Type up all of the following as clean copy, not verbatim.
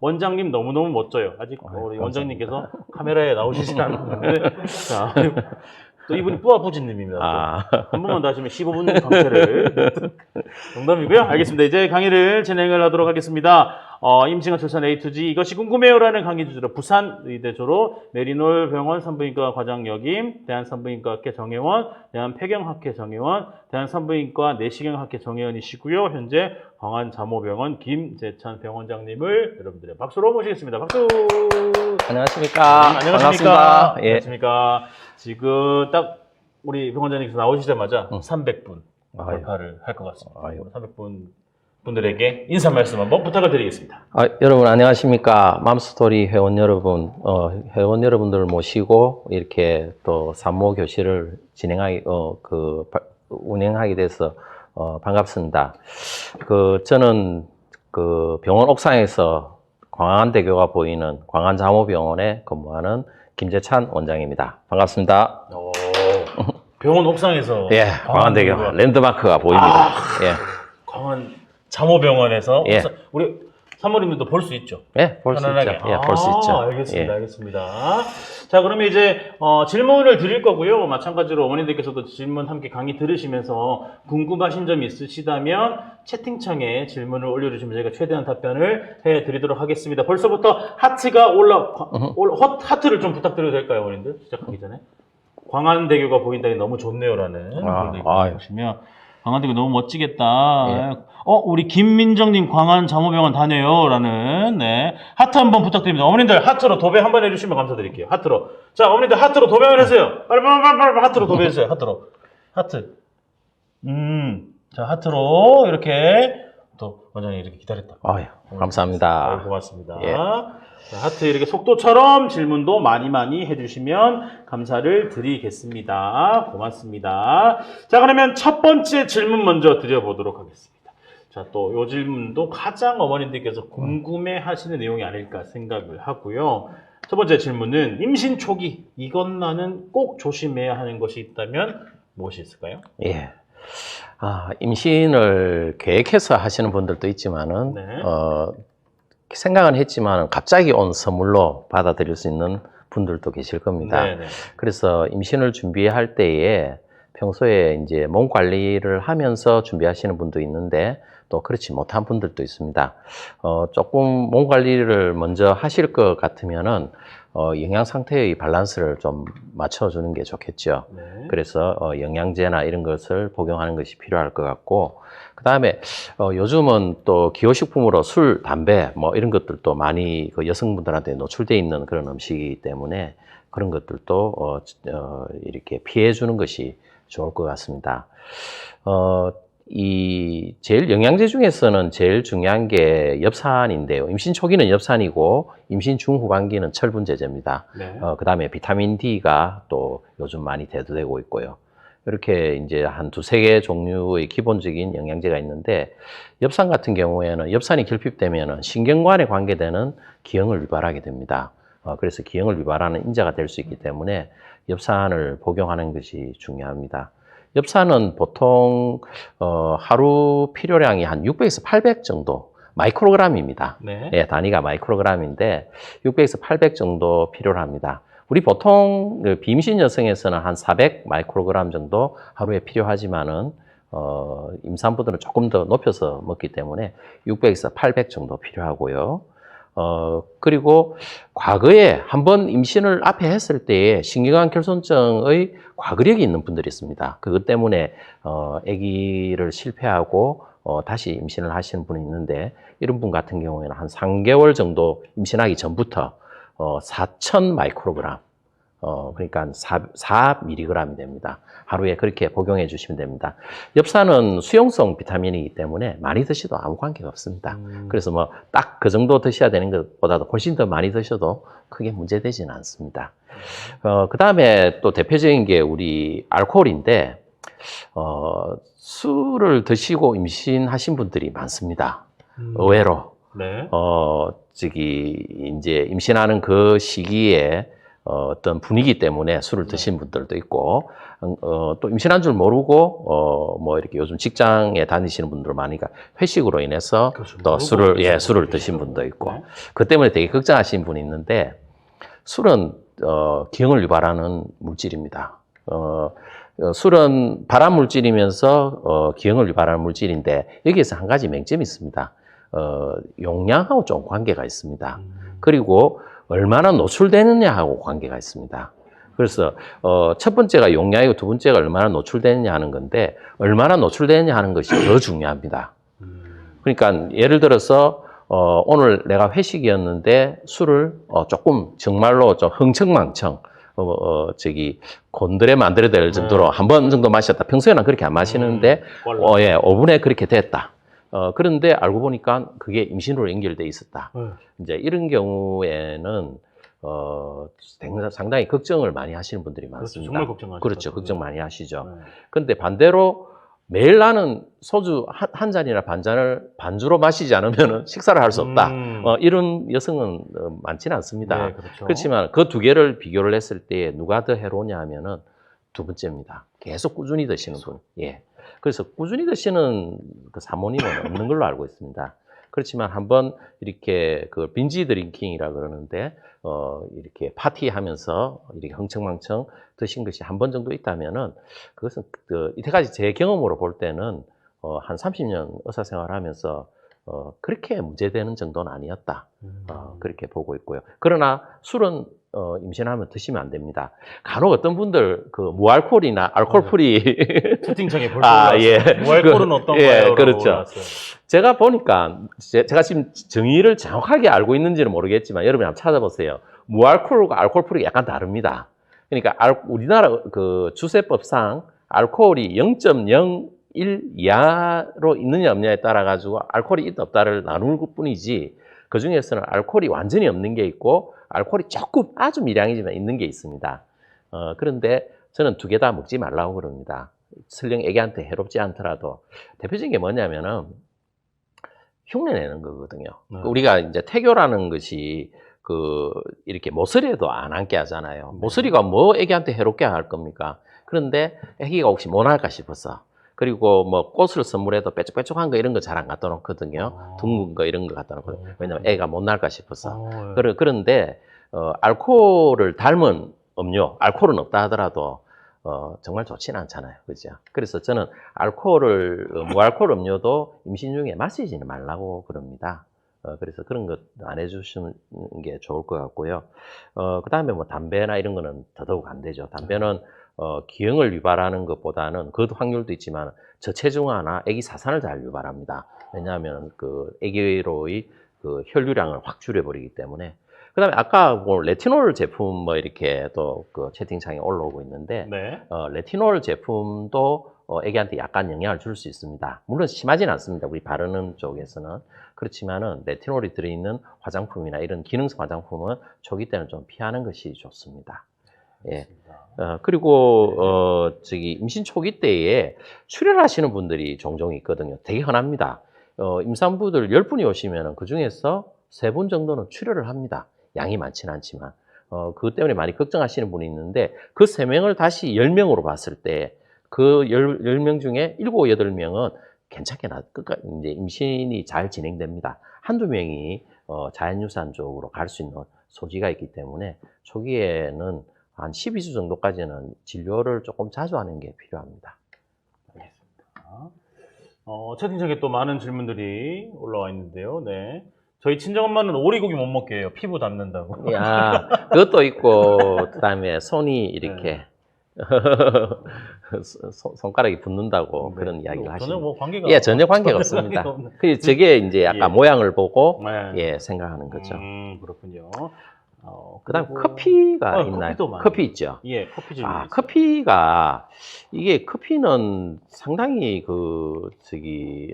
원장님 너무너무 멋져요. 아직 우리 원장님께서 카메라에 나오시진 않았는데. 자, 또 이분이 뿌아부지님입니다. 한 번만 더 하시면 15분 강퇴를. 농담이고요. 알겠습니다. 이제 강의를 진행을 하도록 하겠습니다. 임신과 출산 A to G 이것이 궁금해요라는 강의 주제로 부산 의대 졸업 메리놀 병원 산부인과 과장 역임, 대한산부인과학회 정회원, 대한폐경학회 정회원, 대한산부인과 내시경학회 정회원이시고요. 현재 광안자모병원 김재찬 병원장님을 여러분들의 박수로 모시겠습니다. 박수. 안녕하십니까. 안녕하십니까. 예. 안녕하십니까. 지금 딱 우리 병원장님께서 나오시자마자 300분 돌파를 할 것 같습니다. 300분 분들에게 인사 말씀 한번 부탁을 드리겠습니다. 여러분 안녕하십니까. 맘스토리 회원 여러분, 회원 여러분들을 모시고 이렇게 또 산모 교실을 운행하게 돼서 반갑습니다. 저는 병원 옥상에서 광안대교가 보이는 광안자모병원에 근무하는 김재찬 원장입니다. 반갑습니다. 병원 옥상에서 예, 광안대교 랜드마크가 보입니다. 예. 광안자모병원에서 예. 우리 사모님들도 볼 수 있죠? 예, 볼 수 있죠. 예, 볼 수 있죠. 알겠습니다. 알겠습니다. 자, 그러면 이제 질문을 드릴 거고요. 마찬가지로 어머님들께서도 질문 함께 강의 들으시면서 궁금하신 점이 있으시다면 채팅창에 질문을 올려주시면 저희가 최대한 답변을 해드리도록 하겠습니다. 벌써부터 하트가 하트를 좀 부탁드려도 될까요, 어머님들? 시작하기 전에. 광안대교가 보인다니 너무 좋네요라는 분들 보시면 광안대교 너무 멋지겠다. 예. 우리 김민정님 광안자모병원 다녀요라는 하트 한번 부탁드립니다. 어머님들 하트로 도배 한번 해주시면 감사드릴게요. 하트로. 자, 어머님들 하트로 도배를 해주세요. 빨리 하트로 도배해주세요. 하트로. 하트. 자, 하트로 이렇게 또 원장님 이렇게 기다렸다. 감사합니다. 고맙습니다. 예. 자, 하트 이렇게 속도처럼 질문도 많이 해주시면 감사를 드리겠습니다. 고맙습니다. 자, 그러면 첫 번째 질문 먼저 드려보도록 하겠습니다. 자, 또 요 질문도 가장 어머님들께서 궁금해 하시는 내용이 아닐까 생각을 하고요. 첫 번째 질문은 임신 초기 이것만은 꼭 조심해야 하는 것이 있다면 무엇이 있을까요? 예. 임신을 계획해서 하시는 분들도 있지만은 생각은 했지만 갑자기 온 선물로 받아들일 수 있는 분들도 계실 겁니다. 네네. 그래서 임신을 준비할 때에 평소에 이제 몸 관리를 하면서 준비하시는 분도 있는데 또 그렇지 못한 분들도 있습니다. 조금 몸 관리를 먼저 하실 것 같으면은 영양 상태의 밸런스를 좀 맞춰주는 게 좋겠죠. 네. 그래서 영양제나 이런 것을 복용하는 것이 필요할 것 같고, 그 다음에 요즘은 또 기호식품으로 술, 담배 뭐 이런 것들도 많이 여성분들한테 노출되어 있는 그런 음식이기 때문에 그런 것들도 이렇게 피해 주는 것이 좋을 것 같습니다. 제일 영양제 중에서는 제일 중요한 게 엽산인데요. 임신 초기는 엽산이고 임신 중후반기는 철분제제입니다. 네. 그 다음에 비타민 D가 또 요즘 많이 대두되고 있고요. 이렇게 이제 한 두세 개 종류의 기본적인 영양제가 있는데, 엽산 같은 경우에는 엽산이 결핍되면은 신경관에 관계되는 기형을 유발하게 됩니다. 그래서 기형을 유발하는 인자가 될 수 있기 때문에 엽산을 복용하는 것이 중요합니다. 엽산은 보통 하루 필요량이 한 600에서 800 정도 마이크로그램입니다. 네. 예, 단위가 마이크로그램인데 600에서 800 정도 필요로 합니다. 우리 보통 비임신 여성에서는 한 400 마이크로그램 정도 하루에 필요하지만은 임산부들은 조금 더 높여서 먹기 때문에 600에서 800 정도 필요하고요. 그리고 과거에 한번 임신을 앞에 했을 때에 신경관 결손증의 과거력이 있는 분들이 있습니다. 그것 때문에 아기를 실패하고 다시 임신을 하시는 분이 있는데, 이런 분 같은 경우에는 한 3개월 정도 임신하기 전부터 4,000 마이크로그램, 그러니까 4mg이 됩니다. 하루에 그렇게 복용해 주시면 됩니다. 엽산은 수용성 비타민이기 때문에 많이 드셔도 아무 관계가 없습니다. 그래서 뭐 딱 그 정도 드셔야 되는 것보다도 훨씬 더 많이 드셔도 크게 문제되지는 않습니다. 그 다음에 또 대표적인 게 우리 알코올인데, 술을 드시고 임신하신 분들이 많습니다. 의외로. 네. 이제 임신하는 그 시기에 어떤 분위기 때문에 술을 드신 분들도 있고, 또 임신한 줄 모르고, 뭐 이렇게 요즘 직장에 다니시는 분들 많으니까 회식으로 인해서 그렇죠. 또 술을 드신 분도 있고, 그 때문에 되게 걱정하시는 분이 있는데, 술은, 기형을 유발하는 물질입니다. 술은 발암 물질이면서, 기형을 유발하는 물질인데, 여기에서 한 가지 맹점이 있습니다. 용량하고 좀 관계가 있습니다. 그리고 얼마나 노출되느냐하고 관계가 있습니다. 그래서 첫 번째가 용량이고 두 번째가 얼마나 노출되느냐 하는 건데 얼마나 노출되느냐 하는 것이 더 중요합니다. 그러니까 예를 들어서 오늘 내가 회식이었는데 술을 조금 정말로 좀 흥청망청 곤드레 만드레 될 정도로 한 번 정도 마셨다. 평소에는 그렇게 안 마시는데 5분에 그렇게 됐다. 그런데 알고 보니까 그게 임신으로 연결돼 있었다. 이제 이런 경우에는, 상당히 걱정을 많이 하시는 분들이 많습니다. 정말 걱정하시죠. 그렇죠. 걱정 많이 하시죠. 근데 반대로 매일 나는 소주 한 잔이나 반 잔을 반주로 마시지 않으면 식사를 할 수 없다. 이런 여성은 많지는 않습니다. 네, 그렇죠. 그렇지만 그 두 개를 비교를 했을 때 누가 더 해로우냐 하면은 두 번째입니다. 계속 꾸준히 드시는 분. 예. 그래서 꾸준히 드시는 그 사모님은 없는 걸로 알고 있습니다. 그렇지만 한번 이렇게 그 빈지 드링킹이라 그러는데, 이렇게 파티하면서 이렇게 흥청망청 드신 것이 한 번 정도 있다면은 그것은 이때까지 제 경험으로 볼 때는, 한 30년 의사 생활을 하면서, 그렇게 문제되는 정도는 아니었다. 그렇게 보고 있고요. 그러나 술은 임신하면 드시면 안 됩니다. 간혹 어떤 분들 그 무알콜이나 알코올 프리 채팅창에 벌써 예. 무알콜은 어떤가요? 예, 그렇죠. 제가 보니까 제가 지금 정의를 정확하게 알고 있는지는 모르겠지만 여러분이 한번 찾아보세요. 무알콜과 알코올 프리가 약간 다릅니다. 그러니까 우리나라 그 주세법상 알코올이 0.01 이하로 있느냐 없느냐에 따라 가지고 알코올이 있다 없다를 나눌 뿐이지, 그 중에서는 알코올이 완전히 없는 게 있고 알코올이 조금 아주 미량이지만 있는 게 있습니다. 그런데 저는 두 개 다 먹지 말라고 그럽니다. 설령 애기한테 해롭지 않더라도. 대표적인 게 뭐냐면은 흉내 내는 거거든요. 우리가 이제 태교라는 것이 이렇게 모서리에도 안 앉게 하잖아요. 모서리가 뭐 애기한테 해롭게 할 겁니까? 그런데 애기가 혹시 못 날까 싶어서. 그리고 뭐 꽃을 선물해도 뾰족뾰족한 거 이런 거 잘 안 갖다 놓거든요. 둥근 거 이런 거 갖다 놓거든요. 왜냐면 애가 못 날까 싶어서. 그런데 알코올을 닮은 음료, 알코올은 없다 하더라도 정말 좋지는 않잖아요. 그죠? 그래서 저는 무알코올 음료도 임신 중에 마시지는 말라고 그럽니다. 그래서 그런 것 안 해주시는 게 좋을 것 같고요. 그 다음에 뭐 담배나 이런 거는 더더욱 안 되죠. 담배는 기형을 유발하는 것보다는 그 확률도 있지만 저체중아나 아기 사산을 잘 유발합니다. 왜냐하면 그 아기로의 그 혈류량을 확 줄여버리기 때문에. 그 다음에 아까 뭐 레티놀 제품 뭐 이렇게 또 그 채팅창에 올라오고 있는데, 레티놀 제품도 애기한테 약간 영향을 줄 수 있습니다. 물론 심하지는 않습니다. 우리 바르는 쪽에서는. 그렇지만은 레티놀이 들어있는 화장품이나 이런 기능성 화장품은 초기 때는 좀 피하는 것이 좋습니다. 예. 그리고 임신 초기 때에 출혈하시는 분들이 종종 있거든요. 되게 흔합니다. 임산부들 10분이 오시면 그 중에서 3분 정도는 출혈을 합니다. 양이 많지는 않지만. 그것 때문에 많이 걱정하시는 분이 있는데, 그 3명을 다시 10명으로 봤을 때, 그 10명 중에 7, 8명은 괜찮게 이제 임신이 잘 진행됩니다. 한두 명이 자연유산 쪽으로 갈 수 있는 소지가 있기 때문에 초기에는 한 12주 정도까지는 진료를 조금 자주 하는 게 필요합니다. 알겠습니다. 채팅창에 또 많은 질문들이 올라와 있는데요. 네. 저희 친정엄마는 오리고기 못 먹게 해요. 피부 닳는다고. 야, 그것도 있고, 그 다음에 손이 이렇게, 손가락이 붓는다고 그런 이야기를 하시죠. 전혀 뭐 관계가 예, 전혀 관계가 없습니다. 저게 이제 약간 모양을 보고, 생각하는 거죠. 그렇군요. 그 다음 커피가 있나요? 커피 있죠? 예, 커피집. 커피가, 커피는 상당히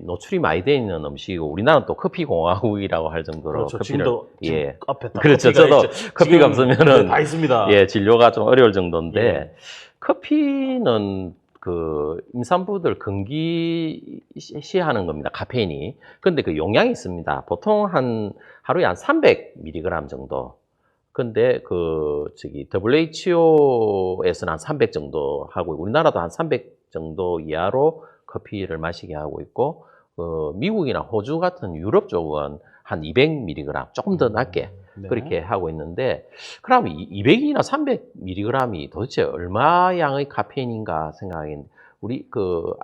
노출이 많이 되어 있는 음식이고, 우리나라는 또 커피 공화국이라고 할 정도로. 그렇죠. 커피를. 지금도 앞에 딱 그렇죠. 저도 커피가 없으면은. 다 있습니다. 예, 진료가 좀 어려울 정도인데, 커피는 임산부들 금기시하는 겁니다. 카페인이. 근데 그 용량이 있습니다. 보통 하루에 한 300mg 정도. 근데 WHO에서는 한 300 정도 하고, 우리나라도 한 300 정도 이하로 커피를 마시게 하고 있고, 미국이나 호주 같은 유럽 쪽은 한 200mg, 조금 더 낮게 네. 그렇게 하고 있는데, 그럼 200이나 300mg이 도대체 얼마 양의 카페인인가 생각하겠는데, 우리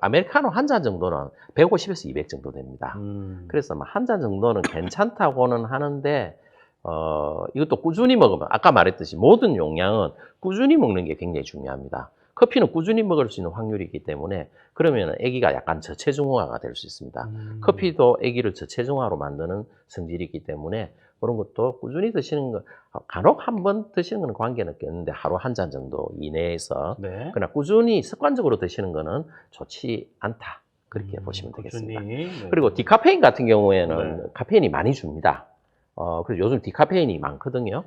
아메리카노 한 잔 정도는 150에서 200 정도 됩니다. 그래서 한 잔 정도는 괜찮다고는 하는데, 이것도 꾸준히 먹으면, 아까 말했듯이 모든 용량은 꾸준히 먹는 게 굉장히 중요합니다. 커피는 꾸준히 먹을 수 있는 확률이 있기 때문에, 그러면 아기가 약간 저체중화가 될 수 있습니다. 커피도 아기를 저체중화로 만드는 성질이 있기 때문에, 그런 것도 꾸준히 드시는 거, 간혹 한 번 드시는 거는 관계는 없겠는데, 하루 한 잔 정도 이내에서, 네. 그러나 꾸준히 습관적으로 드시는 거는 좋지 않다. 그렇게 보시면 되겠습니다. 네. 그리고 디카페인 같은 경우에는 네. 카페인이 많이 줍니다. 그래서 요즘 디카페인이 많거든요.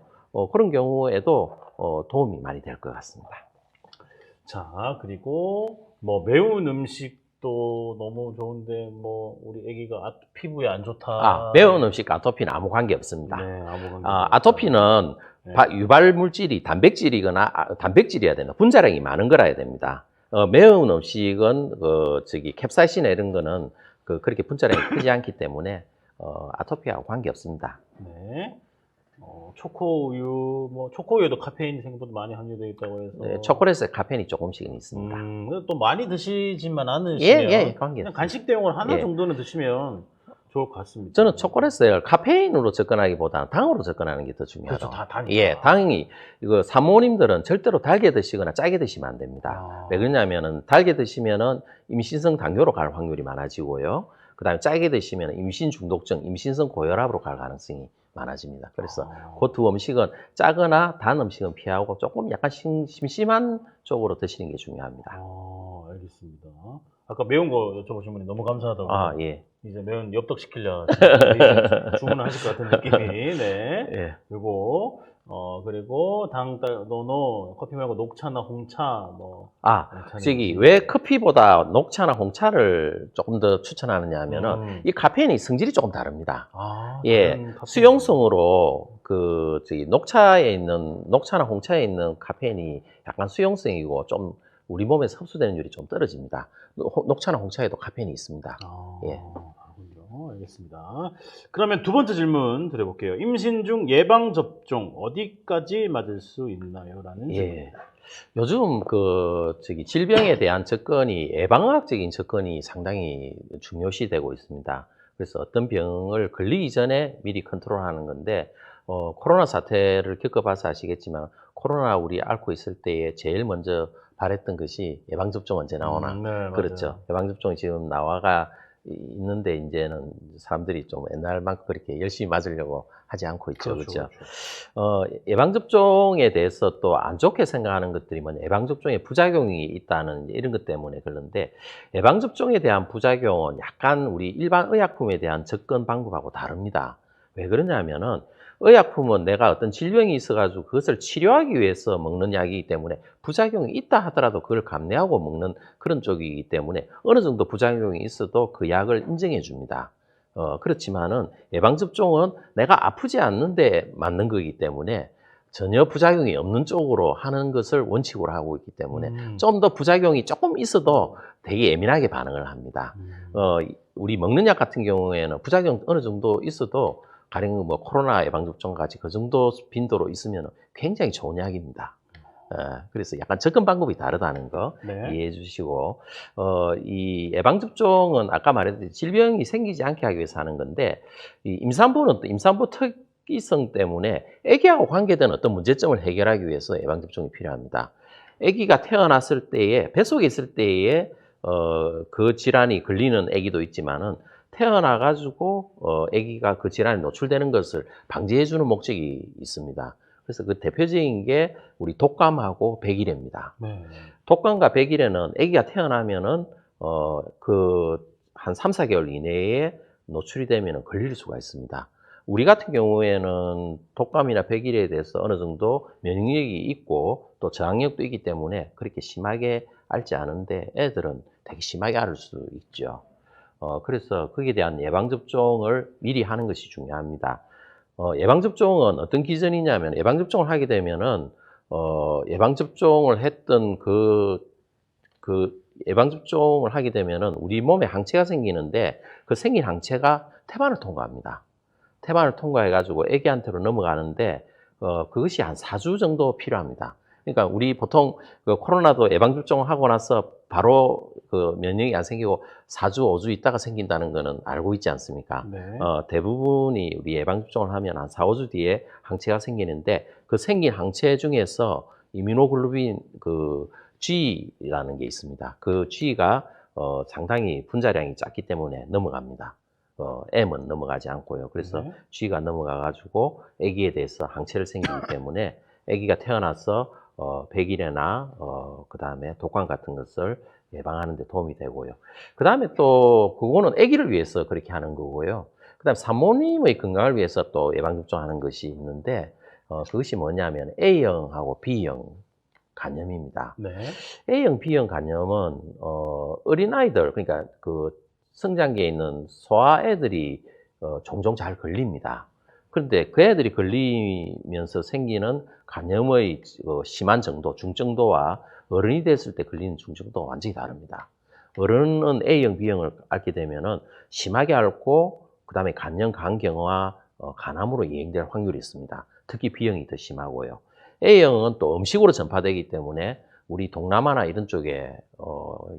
그런 경우에도 도움이 많이 될 것 같습니다. 자, 그리고 뭐 매운 음식도 너무 좋은데 뭐 우리 아기가 피부에 안 좋다. 매운 음식 아토피는 아무 관계 없습니다. 네, 아무 관계 아토피는 네. 유발 물질이 단백질이거나 단백질이어야 된다. 분자량이 많은 거라 해야 됩니다. 매운 음식은 캡사이신이나 이런 거는 그렇게 분자량이 크지 않기 때문에 아토피하고 관계 없습니다. 네. 초코우유, 초코우유에도 카페인 생분도 많이 함유되어 있다고 해서. 네, 초콜릿에 카페인이 조금씩은 있습니다. 또 많이 드시지만 않으시면 관계 그냥 간식 대용으로 하나 예. 정도는 드시면 좋을 것 같습니다. 저는 초콜릿을 카페인으로 접근하기보다는 당으로 접근하는 게 더 중요하다고. 그렇죠, 당이죠. 예, 당이 사모님들은 절대로 달게 드시거나 짜게 드시면 안 됩니다. 왜 그러냐면은 달게 드시면은 임신성 당뇨로 갈 확률이 많아지고요. 그다음에 짜게 드시면 임신 중독증, 임신성 고혈압으로 갈 가능성이 많아집니다. 그래서 그 두 음식은 짜거나 단 음식은 피하고 조금 약간 심심한 쪽으로 드시는 게 중요합니다. 알겠습니다. 아까 매운 거 여쭤보신 분이 너무 감사하다고. 예. 이제 매운 엽떡 시키려 주문하실 것 같은 느낌이. 네. 예. 그리고 그리고 노노 커피 말고 녹차나 홍차 왜 커피보다 녹차나 홍차를 조금 더 추천하느냐 하면은 이 카페인의 성질이 조금 다릅니다. 수용성으로 녹차나 홍차에 있는 카페인이 약간 수용성이고 좀 우리 몸에 흡수되는 율이 좀 떨어집니다. 녹차나 홍차에도 카페인이 있습니다. 예. 알겠습니다. 그러면 두 번째 질문 드려볼게요. 임신 중 예방 접종 어디까지 맞을 수 있나요? 라는 질문. 요즘 질병에 대한 접근이 예방학적인 접근이 상당히 중요시되고 있습니다. 그래서 어떤 병을 걸리기 전에 미리 컨트롤하는 건데 코로나 사태를 겪어봐서 아시겠지만 코로나 우리 앓고 있을 때에 제일 먼저 바랬던 것이 예방접종 언제 나오나. 네, 그렇죠. 맞아요. 예방접종이 지금 나와가 있는데 이제는 사람들이 좀 옛날만큼 그렇게 열심히 맞으려고 하지 않고 있죠. 그렇죠. 예방접종에 대해서 또 안 좋게 생각하는 것들이 예방접종에 부작용이 있다는 이런 것 때문에 그런데 예방접종에 대한 부작용은 약간 우리 일반 의약품에 대한 접근 방법하고 다릅니다. 왜 그러냐면은 의약품은 내가 어떤 질병이 있어가지고 그것을 치료하기 위해서 먹는 약이기 때문에 부작용이 있다 하더라도 그걸 감내하고 먹는 그런 쪽이기 때문에 어느 정도 부작용이 있어도 그 약을 인정해 줍니다. 그렇지만은 예방접종은 내가 아프지 않는데 맞는 거기 때문에 전혀 부작용이 없는 쪽으로 하는 것을 원칙으로 하고 있기 때문에 좀 더 부작용이 조금 있어도 되게 예민하게 반응을 합니다. 우리 먹는 약 같은 경우에는 부작용 어느 정도 있어도 가령 코로나 예방접종 같이 그 정도 빈도로 있으면 굉장히 좋은 약입니다. 그래서 약간 접근 방법이 다르다는 거 이해해 주시고, 이 예방접종은 아까 말했듯이 질병이 생기지 않게 하기 위해서 하는 건데, 이 임산부는 또 임산부 특이성 때문에 아기하고 관계된 어떤 문제점을 해결하기 위해서 예방접종이 필요합니다. 아기가 태어났을 때에, 뱃속에 있을 때에, 그 질환이 걸리는 아기도 있지만은, 태어나가지고, 아기가 그 질환에 노출되는 것을 방지해주는 목적이 있습니다. 그래서 그 대표적인 게 우리 독감하고 백일해입니다. 독감과 백일해는 아기가 태어나면은, 한 3, 4개월 이내에 노출이 되면 걸릴 수가 있습니다. 우리 같은 경우에는 독감이나 백일해에 대해서 어느 정도 면역력이 있고 또 저항력도 있기 때문에 그렇게 심하게 앓지 않은데 애들은 되게 심하게 앓을 수 있죠. 그래서 거기에 대한 예방접종을 미리 하는 것이 중요합니다. 예방접종은 어떤 기전이냐면, 예방접종을 하게 되면은, 예방접종을 했던 예방접종을 하게 되면은 우리 몸에 항체가 생기는데, 그 생긴 항체가 태반을 통과합니다. 태반을 통과해가지고 애기한테로 넘어가는데, 그것이 한 4주 정도 필요합니다. 그러니까 우리 보통 코로나도 예방접종을 하고 나서 바로 면역이 안 생기고 4주, 5주 있다가 생긴다는 거는 알고 있지 않습니까? 네. 대부분이 우리 예방접종을 하면 한 4, 5주 뒤에 항체가 생기는데, 그 생긴 항체 중에서 이뮤노글로빈 G라는 게 있습니다. 그 G가 상당히 분자량이 작기 때문에 넘어갑니다. M은 넘어가지 않고요. 그래서 네. G가 넘어가가지고 아기에 대해서 항체를 생기기 때문에 아기가 태어나서 백일해나 그 다음에 독감 같은 것을 예방하는 데 도움이 되고요. 그 다음에 또 그거는 아기를 위해서 그렇게 하는 거고요. 그 다음에 산모님의 건강을 위해서 또 예방접종하는 것이 있는데, 그것이 뭐냐면 A형하고 B형 간염입니다. 네. A형, B형 간염은 어린아이들, 그러니까 그 성장기에 있는 소아애들이 종종 잘 걸립니다. 그런데 그 애들이 걸리면서 생기는 간염의 심한 정도, 중정도와 어른이 됐을 때 걸리는 중정도가 완전히 다릅니다. 어른은 A형, B형을 앓게 되면은 심하게 앓고 그 다음에 간염, 간경화, 간암으로 이행될 확률이 있습니다. 특히 B형이 더 심하고요. A형은 또 음식으로 전파되기 때문에 우리 동남아나 이런 쪽에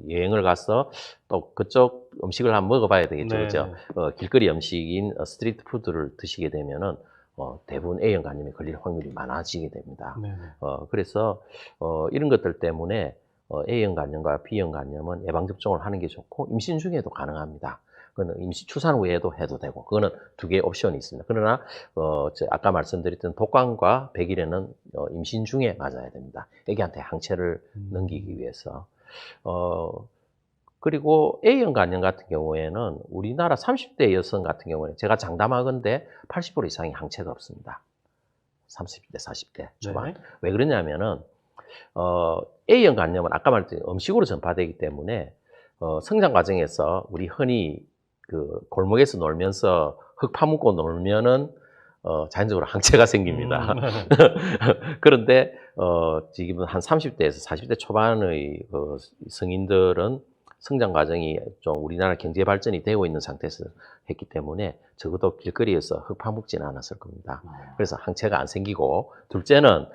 여행을 가서 또 그쪽 음식을 한번 먹어봐야 되겠죠, 네, 그죠? 길거리 음식인 스트리트 푸드를 드시게 되면은 대부분 A형 간염에 걸릴 확률이 많아지게 됩니다. 네. 그래서 이런 것들 때문에 A형 간염과 B형 간염은 예방접종을 하는 게 좋고, 임신 중에도 가능합니다. 그거는 임신 출산 후에도 해도 되고, 그거는 두 개의 옵션이 있습니다. 그러나 아까 말씀드렸던 독감과 백일에는 임신 중에 맞아야 됩니다. 애기한테 항체를 넘기기 위해서. 그리고 A형 간염 같은 경우에는 우리나라 30대 여성 같은 경우에는 제가 장담하건대 80% 이상이 항체가 없습니다. 30대, 40대 초반. 네. 왜 그러냐면은 A형 간염은 아까 말했듯이 음식으로 전파되기 때문에 성장 과정에서 우리 흔히 그 골목에서 놀면서 흙 파묻고 놀면은 자연적으로 항체가 생깁니다. 그런데 지금 한 30대에서 40대 초반의 성인들은 성장 과정이 좀 우리나라 경제 발전이 되고 있는 상태에서 했기 때문에 적어도 길거리에서 흙 파묻지는 않았을 겁니다. 그래서 항체가 안 생기고, 둘째는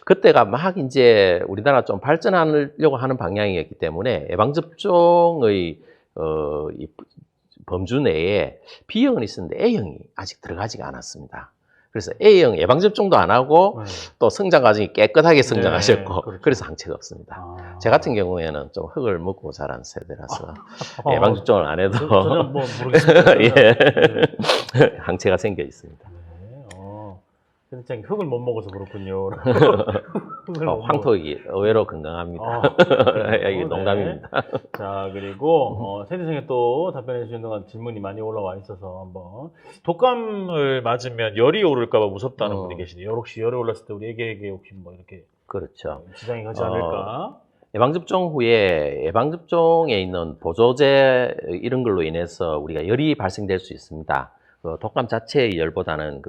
그때가 막 이제 우리나라 좀 발전하려고 하는 방향이었기 때문에 예방접종의 이 범주 내에 B형은 있었는데 A형이 아직 들어가지가 않았습니다. 그래서 A형 예방접종도 안 하고 또 성장 과정이 깨끗하게 성장하셨고, 그렇죠. 그래서 항체가 없습니다. 제 같은 경우에는 좀 흙을 먹고 자란 세대라서 예방접종을 안 해도 저는 뭐 모르겠습니다. 예. 항체가 생겨 있습니다. 선생님 흙을 못 먹어서 그렇군요. 황토기 의외로 건강합니다. 이게 농담입니다. 자, 그리고 세대생에 또 답변해 주시는 동안 질문이 많이 올라와 있어서 한번, 독감을 맞으면 열이 오를까 봐 무섭다는 분이 계시네요. 혹시 열이 올랐을 때 우리 애기에게 혹시 뭐 이렇게 그렇죠. 지장이 가지 않을까? 예방접종 후에 예방접종에 있는 보조제 이런 걸로 인해서 우리가 열이 발생될 수 있습니다. 독감 자체의 열보다는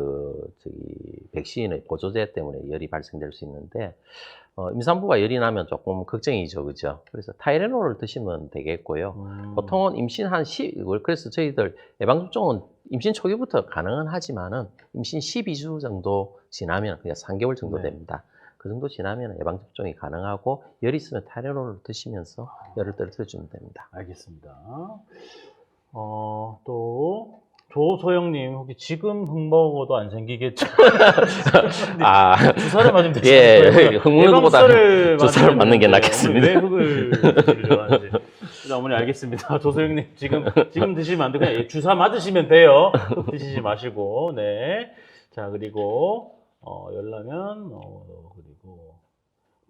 백신의 보조제 때문에 열이 발생될 수 있는데, 임산부가 열이 나면 조금 걱정이죠, 그죠? 그래서 타이레놀을 드시면 되겠고요. 보통은 임신 그래서 저희들 예방접종은 임신 초기부터 가능은 하지만은 임신 12주 정도 지나면, 그냥 3개월 정도 됩니다. 그 정도 지나면 예방접종이 가능하고, 열이 있으면 타이레놀을 드시면서 열을 떨어뜨려주면 됩니다. 알겠습니다. 또 조소영님, 혹시 지금 흙 먹어도 안 생기겠죠? 주사를 맞으면 되죠. 예, 흙 먹는 것보다 주사를 맞는 게 낫겠습니다. 왜 흙을 좋아하는지. 어머니 알겠습니다. 조소영님, 지금 드시면 안 되고 그냥 주사 맞으시면 돼요. 흙 드시지 마시고. 네. 자, 그리고 열나면 그리고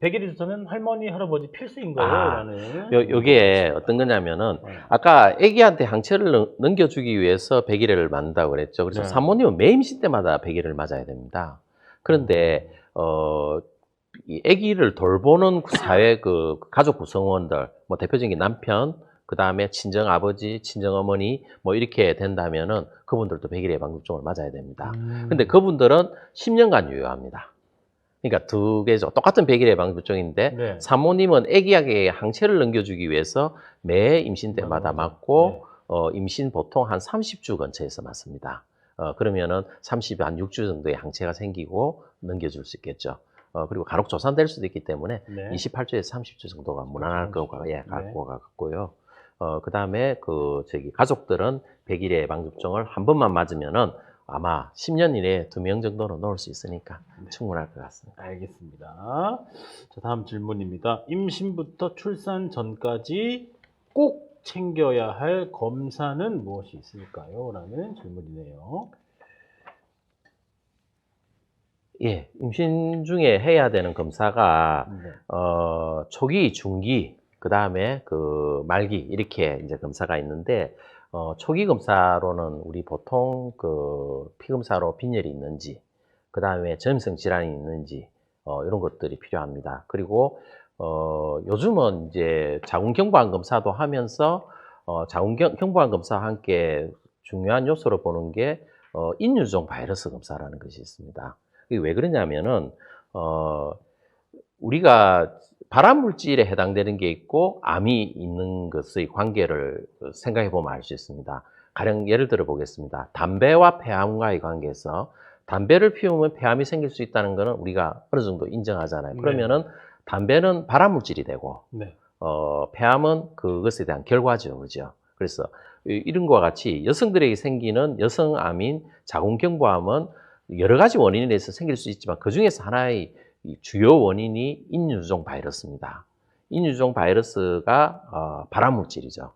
100일이 좋다면 할머니, 할아버지 필수인 거예요? 라는. 여기에 어떤 거냐면은, 아까 아기한테 항체를 넘겨주기 위해서 100일을 맞는다고 그랬죠. 그래서 산모님은 매 임신 때마다 100일을 맞아야 됩니다. 그런데, 이 아기를 돌보는 사회 가족 구성원들, 뭐 대표적인 남편, 그 다음에 친정 아버지, 친정 어머니 뭐 이렇게 된다면은 그분들도 백일 예방접종을 맞아야 됩니다. 근데 그분들은 10년간 유효합니다. 그러니까 두 개죠. 똑같은 백일 예방접종인데 네. 산모님은 아기에게 항체를 넘겨주기 위해서 매 임신 때마다 맞아. 맞고 임신 보통 한 30주 근처에서 맞습니다. 그러면은 36주 정도의 항체가 생기고 넘겨줄 수 있겠죠. 그리고 간혹 조산될 수도 있기 때문에 네. 28주에서 30주 정도가 무난할 거가 갖고 네. 같고요. 그 다음에 가족들은 백일 예방접종을 한 번만 맞으면은 아마 10년 이내에 2명 정도는 넣을 수 있으니까 충분할 것 같습니다. 알겠습니다. 자, 다음 질문입니다. 임신부터 출산 전까지 꼭 챙겨야 할 검사는 무엇이 있을까요? 라는 질문이네요. 예, 임신 중에 해야 되는 검사가 네. 초기, 중기, 그 다음에 말기 이렇게 이제 검사가 있는데 초기 검사로는 우리 보통 피검사로 빈혈이 있는지, 그 다음에 점성 질환이 있는지 이런 것들이 필요합니다. 그리고 요즘은 이제 자궁 경부암 검사도 하면서 자궁 경부암 검사와 함께 중요한 요소로 보는 게 인유종 바이러스 검사라는 것이 있습니다. 이게 왜 그러냐면은 우리가 발암 물질에 해당되는 게 있고 암이 있는 것의 관계를 생각해 보면 알 수 있습니다. 가령 예를 들어 보겠습니다. 담배와 폐암과의 관계에서 담배를 피우면 폐암이 생길 수 있다는 것은 우리가 어느 정도 인정하잖아요. 네. 그러면은 담배는 발암 물질이 되고 네. 폐암은 그것에 대한 결과죠. 그죠? 그래서 이런 것과 같이 여성들에게 생기는 여성암인 자궁경부암은 여러 가지 원인에 대해서 생길 수 있지만 그중에서 하나의 주요 원인이 인유종 바이러스입니다. 인유종 바이러스가 발암 물질이죠.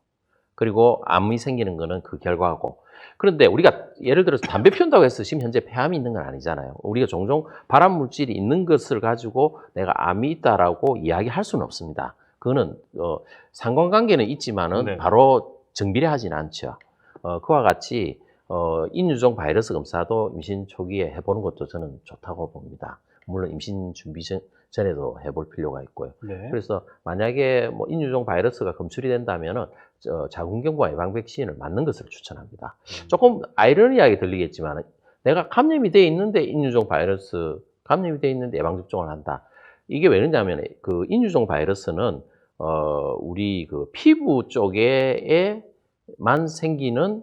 그리고 암이 생기는 것은 그 결과고. 그런데 우리가 예를 들어서 담배 피운다고 해서 지금 현재 폐암이 있는 건 아니잖아요. 우리가 종종 발암 물질이 있는 것을 가지고 내가 암이 있다라고 이야기할 수는 없습니다. 그거는 상관관계는 있지만은 네. 바로 정비례하지는 않죠. 그와 같이 인유종 바이러스 검사도 임신 초기에 해보는 것도 저는 좋다고 봅니다. 물론 임신 준비 전에도 해볼 필요가 있고요. 네. 그래서 만약에 뭐 인유종 바이러스가 검출이 된다면은 자궁경부암 예방 백신을 맞는 것을 추천합니다. 조금 아이러니하게 들리겠지만 내가 감염이 돼 있는데 인유종 바이러스 감염이 돼 있는데 예방 접종을 한다. 이게 왜 그러냐면 그 인유종 바이러스는 우리 피부 쪽에만 생기는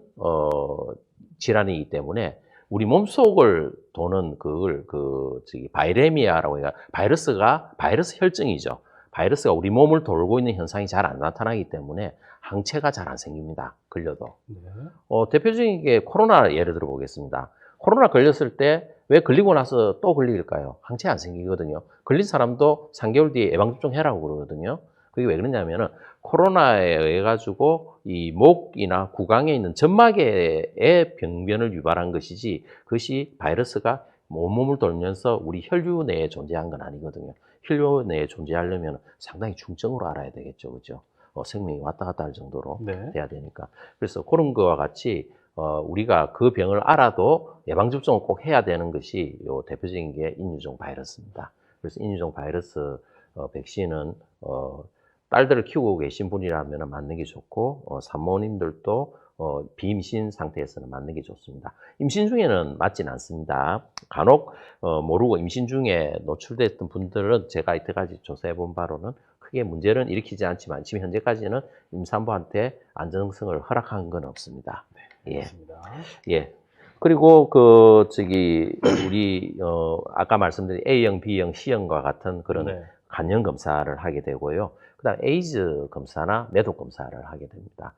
질환이기 때문에 우리 몸속을 도는 그걸 바이레미아라고 해요. 바이러스 혈증이죠. 바이러스가 우리 몸을 돌고 있는 현상이 잘 안 나타나기 때문에 항체가 잘 안 생깁니다. 걸려도. 네. 대표적인 게 코로나 예를 들어 보겠습니다. 코로나 걸렸을 때 왜 걸리고 나서 또 걸릴까요? 항체 안 생기거든요. 걸린 사람도 3개월 뒤에 예방접종 해라고 그러거든요. 그게 왜 그러냐면은 코로나에 의해 가지고 이 목이나 구강에 있는 점막의 병변을 유발한 것이지 그것이 바이러스가 온몸을 돌면서 우리 혈류 내에 존재한 건 아니거든요. 혈류 내에 존재하려면 상당히 중증으로 알아야 되겠죠. 그죠? 생명이 왔다 갔다 할 정도로 네. 돼야 되니까. 그래서 그런 거와 같이 우리가 그 병을 알아도 예방접종을 꼭 해야 되는 것이 요 대표적인 게 인유종 바이러스입니다. 그래서 인유종 바이러스 백신은 딸들을 키우고 계신 분이라면 맞는 게 좋고 산모님들도 비임신 상태에서는 맞는 게 좋습니다. 임신 중에는 맞지는 않습니다. 간혹 모르고 임신 중에 노출됐던 분들은 제가 이때까지 조사해 본 바로는 크게 문제는 일으키지 않지만 지금 현재까지는 임산부한테 안정성을 허락한 건 없습니다. 네. 예. 알겠습니다. 예. 그리고 우리 아까 말씀드린 A형, B형, C형과 같은 그런 네. 간염 검사를 하게 되고요. 그다음 에이즈 검사나 매독 검사를 하게 됩니다.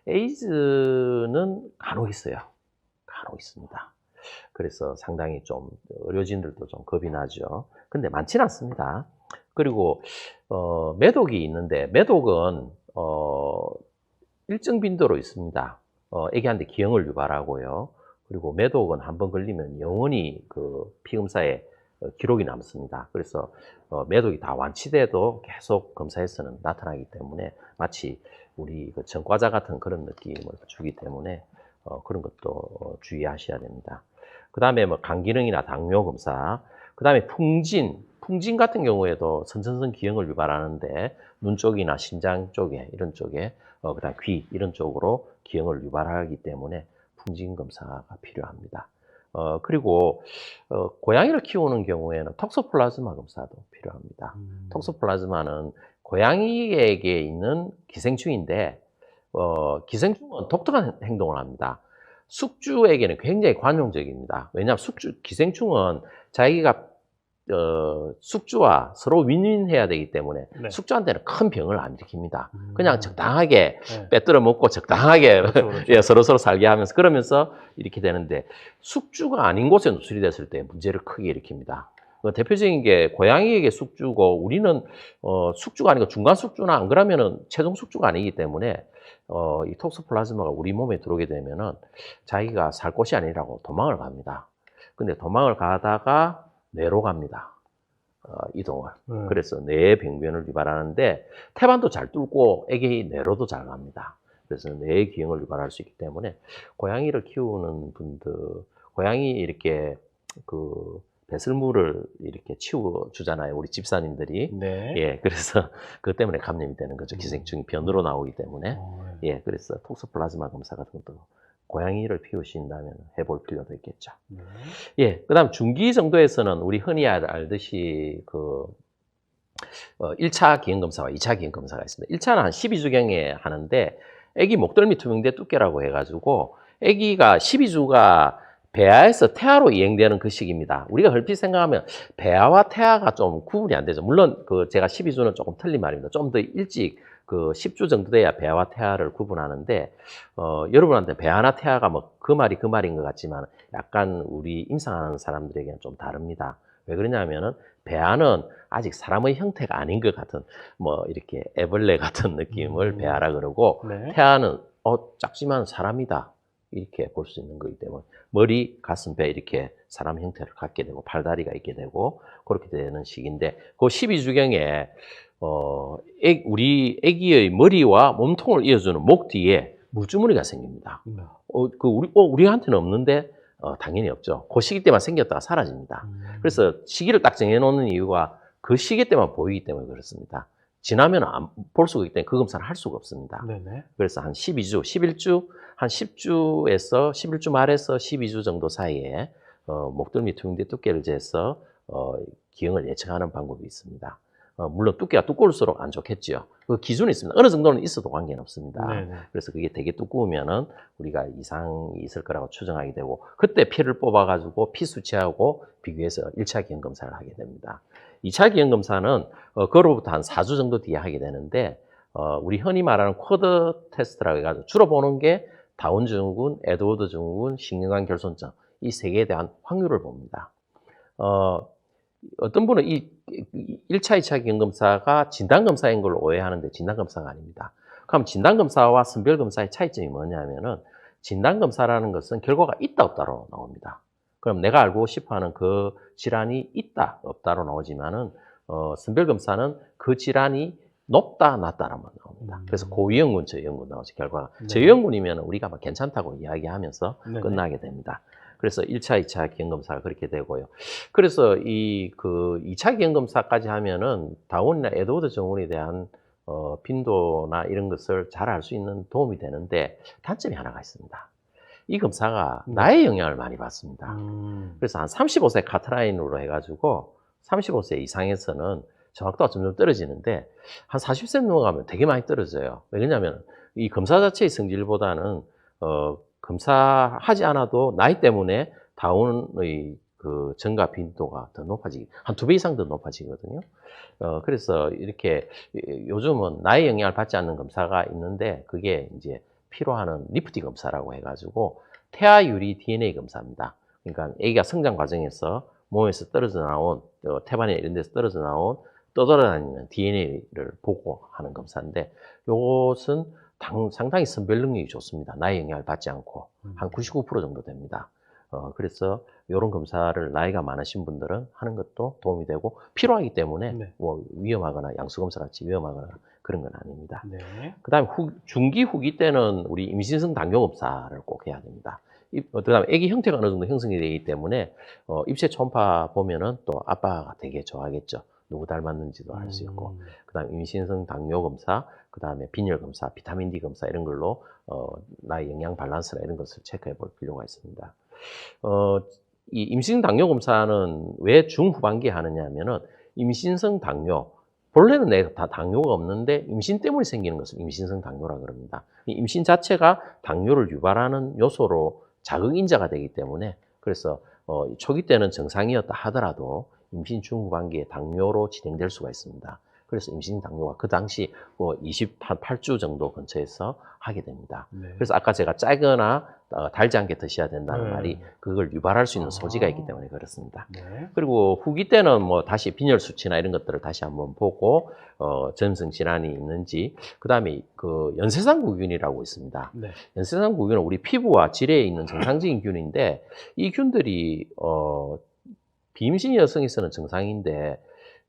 에이즈는 간혹 있어요. 간혹 있습니다. 그래서 상당히 좀 의료진들도 좀 겁이 나죠. 근데 많지는 않습니다. 그리고 매독이 있는데 매독은 일정 빈도로 있습니다. 애기한테 기형을 유발하고요. 그리고 매독은 한번 걸리면 영원히 피검사에 기록이 남습니다. 그래서 매독이 다 완치돼도 계속 검사에서는 나타나기 때문에 마치 우리 전과자 같은 그런 느낌을 주기 때문에 그런 것도 주의하셔야 됩니다. 그 다음에 뭐 간기능이나 당뇨 검사, 그 다음에 풍진, 풍진 같은 경우에도 선천성 기형을 유발하는데 눈 쪽이나 심장 쪽에 이런 쪽에 그다음 귀 이런 쪽으로 기형을 유발하기 때문에 풍진 검사가 필요합니다. 그리고 고양이를 키우는 경우에는 톡소플라즈마 검사도 필요합니다. 톡소플라즈마는 고양이에게 있는 기생충인데 기생충은 독특한 행동을 합니다. 숙주에게는 굉장히 관용적입니다. 왜냐하면 기생충은 자기가 숙주와 서로 윈윈해야 되기 때문에 네. 숙주한테는 큰 병을 안 일으킵니다. 그냥 적당하게 네. 빼들어 먹고 적당하게 그렇죠, 그렇죠. 예, 서로 살게 하면서 그러면서 이렇게 되는데 숙주가 아닌 곳에 노출이 됐을 때 문제를 크게 일으킵니다. 대표적인 게 고양이에게 숙주고 우리는 숙주가 아니고 중간 숙주나 안 그러면은 최종 숙주가 아니기 때문에 이 톡소플라즈마가 우리 몸에 들어오게 되면은 자기가 살 곳이 아니라고 도망을 갑니다. 근데 도망을 가다가 뇌로 갑니다. 이동을. 그래서 뇌의 병변을 유발하는데 태반도 잘 뚫고 애기 뇌로도 잘 갑니다. 그래서 뇌의 기형을 유발할 수 있기 때문에 고양이를 키우는 분들, 고양이 이렇게 그 배설물을 이렇게 치워주잖아요. 우리 집사님들이. 네. 예, 그래서 그것 때문에 감염이 되는 거죠. 기생충이 변으로 나오기 때문에. 네. 예, 그래서 톡소플라즈마 검사 같은 것도 고양이를 키우신다면 해볼 필요도 있겠죠. 네. 예, 그 다음 중기 정도에서는 우리 흔히 알듯이 1차 기형검사와 2차 기형검사가 있습니다. 1차는 한 12주경에 하는데 애기 목덜미 투명대 두께라고 해가지고 애기가 12주가 배아에서 태아로 이행되는 그 시기입니다. 우리가 얼핏 생각하면 배아와 태아가 좀 구분이 안 되죠. 물론 제가 12주는 조금 틀린 말입니다. 좀 더 일찍 10주 정도 돼야 배아와 태아를 구분하는데 여러분한테 배아나 태아가 뭐 그 말인 것 같지만 약간 우리 임상하는 사람들에게는 좀 다릅니다. 왜 그러냐면은 배아는 아직 사람의 형태가 아닌 것 같은 뭐 이렇게 애벌레 같은 느낌을 배아라 그러고 네. 태아는 작지만 사람이다 이렇게 볼 수 있는 거기 때문에 머리, 가슴, 배 이렇게 사람 형태를 갖게 되고 팔다리가 있게 되고 그렇게 되는 시기인데 그 12주경에 우리 애기의 머리와 몸통을 이어주는 목 뒤에 물주머니가 생깁니다. 우리한테는 없는데 당연히 없죠. 그 시기 때만 생겼다가 사라집니다. 그래서 시기를 딱 정해놓는 이유가 그 시기 때만 보이기 때문에 그렇습니다. 지나면 볼 수가 있기 때문에 그 검사를 할 수가 없습니다. 네네. 그래서 한 12주, 11주, 한 10주에서 11주 말에서 12주 정도 사이에 목덜미 투명대 두께를 재서 기형을 예측하는 방법이 있습니다. 물론 두께가 두꺼울수록 안 좋겠죠. 그 기준이 있습니다. 어느 정도는 있어도 관계는 없습니다. 네네. 그래서 그게 되게 두꺼우면은 우리가 이상이 있을 거라고 추정하게 되고 그때 피를 뽑아가지고 피 수치하고 비교해서 1차 기형 검사를 하게 됩니다. 2차 기형 검사는 그로부터 한 4주 정도 뒤에 하게 되는데 우리 흔히 말하는 쿼드 테스트라고 해가지고 주로 보는 게 다운 증후군, 에드워드 증후군, 심근관 결손증 이 세 개에 대한 확률을 봅니다. 어떤 분은 이 1차, 2차 기형검사가 진단검사인 걸로 오해하는데 진단검사가 아닙니다. 그럼 진단검사와 선별검사의 차이점이 뭐냐면은 진단검사라는 것은 결과가 있다, 없다로 나옵니다. 그럼 내가 알고 싶어 하는 그 질환이 있다, 없다로 나오지만은 선별검사는 그 질환이 높다, 낮다라만 나옵니다. 그래서 고위험군, 저위험군 나오죠, 결과가. 네. 저위험군이면 우리가 막 괜찮다고 이야기하면서 네네. 끝나게 됩니다. 그래서 1차, 2차 기형검사가 그렇게 되고요. 그래서 2차 기형검사까지 하면은 다운이나 에드워드 증후군에 대한 빈도나 이런 것을 잘 알 수 있는 도움이 되는데 단점이 하나가 있습니다. 이 검사가 나이에 영향을 많이 받습니다. 그래서 한 35세 카트라인으로 해가지고 35세 이상에서는 정확도가 점점 떨어지는데 한 40세 넘어가면 되게 많이 떨어져요. 왜냐하면 이 검사 자체의 성질보다는 검사하지 않아도 나이 때문에 다운의 그 증가 빈도가 더 한 2배 이상 더 높아지거든요. 그래서 이렇게 요즘은 나이 영향을 받지 않는 검사가 있는데 그게 이제 필요하는 리프티 검사라고 해가지고 태아 유리 DNA 검사입니다. 그러니까 아기가 성장 과정에서 몸에서 떨어져 나온 태반이나 이런 데서 떨어져 나온 떠돌아다니는 DNA를 보고 하는 검사인데 이것은 상당히 선별 능력이 좋습니다. 나이 영향을 받지 않고 한 99% 정도 됩니다. 그래서 이런 검사를 나이가 많으신 분들은 하는 것도 도움이 되고 필요하기 때문에 네. 뭐 위험하거나 양수검사 같이 위험하거나 그런 건 아닙니다. 네. 그 다음에 중기 후기 때는 우리 임신성 당뇨 검사를 꼭 해야 됩니다. 그다음에 아기 형태가 어느 정도 형성이 되기 때문에 입체 초음파 보면은 또 아빠가 되게 좋아하겠죠. 누구 닮았는지도 알 수 있고, 그다음에 임신성 당뇨 검사, 그다음에 빈혈 검사, 비타민 D 검사 이런 걸로 나의 영양 밸런스나 이런 것을 체크해 볼 필요가 있습니다. 이 임신성 당뇨 검사는 왜 중후반기에 하느냐 하면은 임신성 당뇨, 본래는 내가 다 당뇨가 없는데 임신 때문에 생기는 것을 임신성 당뇨라 그럽니다. 이 임신 자체가 당뇨를 유발하는 요소로 자극 인자가 되기 때문에 그래서 초기 때는 정상이었다 하더라도 임신 중후반기에 당뇨로 진행될 수가 있습니다. 그래서 임신 당뇨가 그 당시 28주 정도 근처에서 하게 됩니다. 네. 그래서 아까 제가 짜거나 달지 않게 드셔야 된다는 네. 말이 그걸 유발할 수 있는 소지가 있기 때문에 그렇습니다. 네. 그리고 후기 때는 뭐 다시 빈혈 수치나 이런 것들을 다시 한번 보고 전성 질환이 있는지, 그다음에 그 연쇄상구균이라고 있습니다. 네. 연쇄상구균은 우리 피부와 질에 있는 정상적인 균인데 이 균들이 비임신 여성에서는 정상인데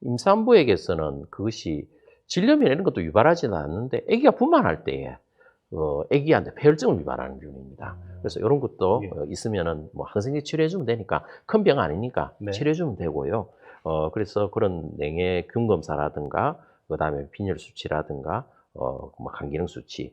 임산부에게서는 그것이 질염이나 이런 것도 유발하지는 않는데 아기가 분만할 때에 아기한테 폐혈증을 유발하는 균입니다. 그래서 이런 것도 예. 있으면은 뭐 항생제 치료해주면 되니까 큰 병 아니니까 네. 치료해주면 되고요. 그래서 그런 냉해 균 검사라든가 그다음에 빈혈 수치라든가 뭐 간기능 수치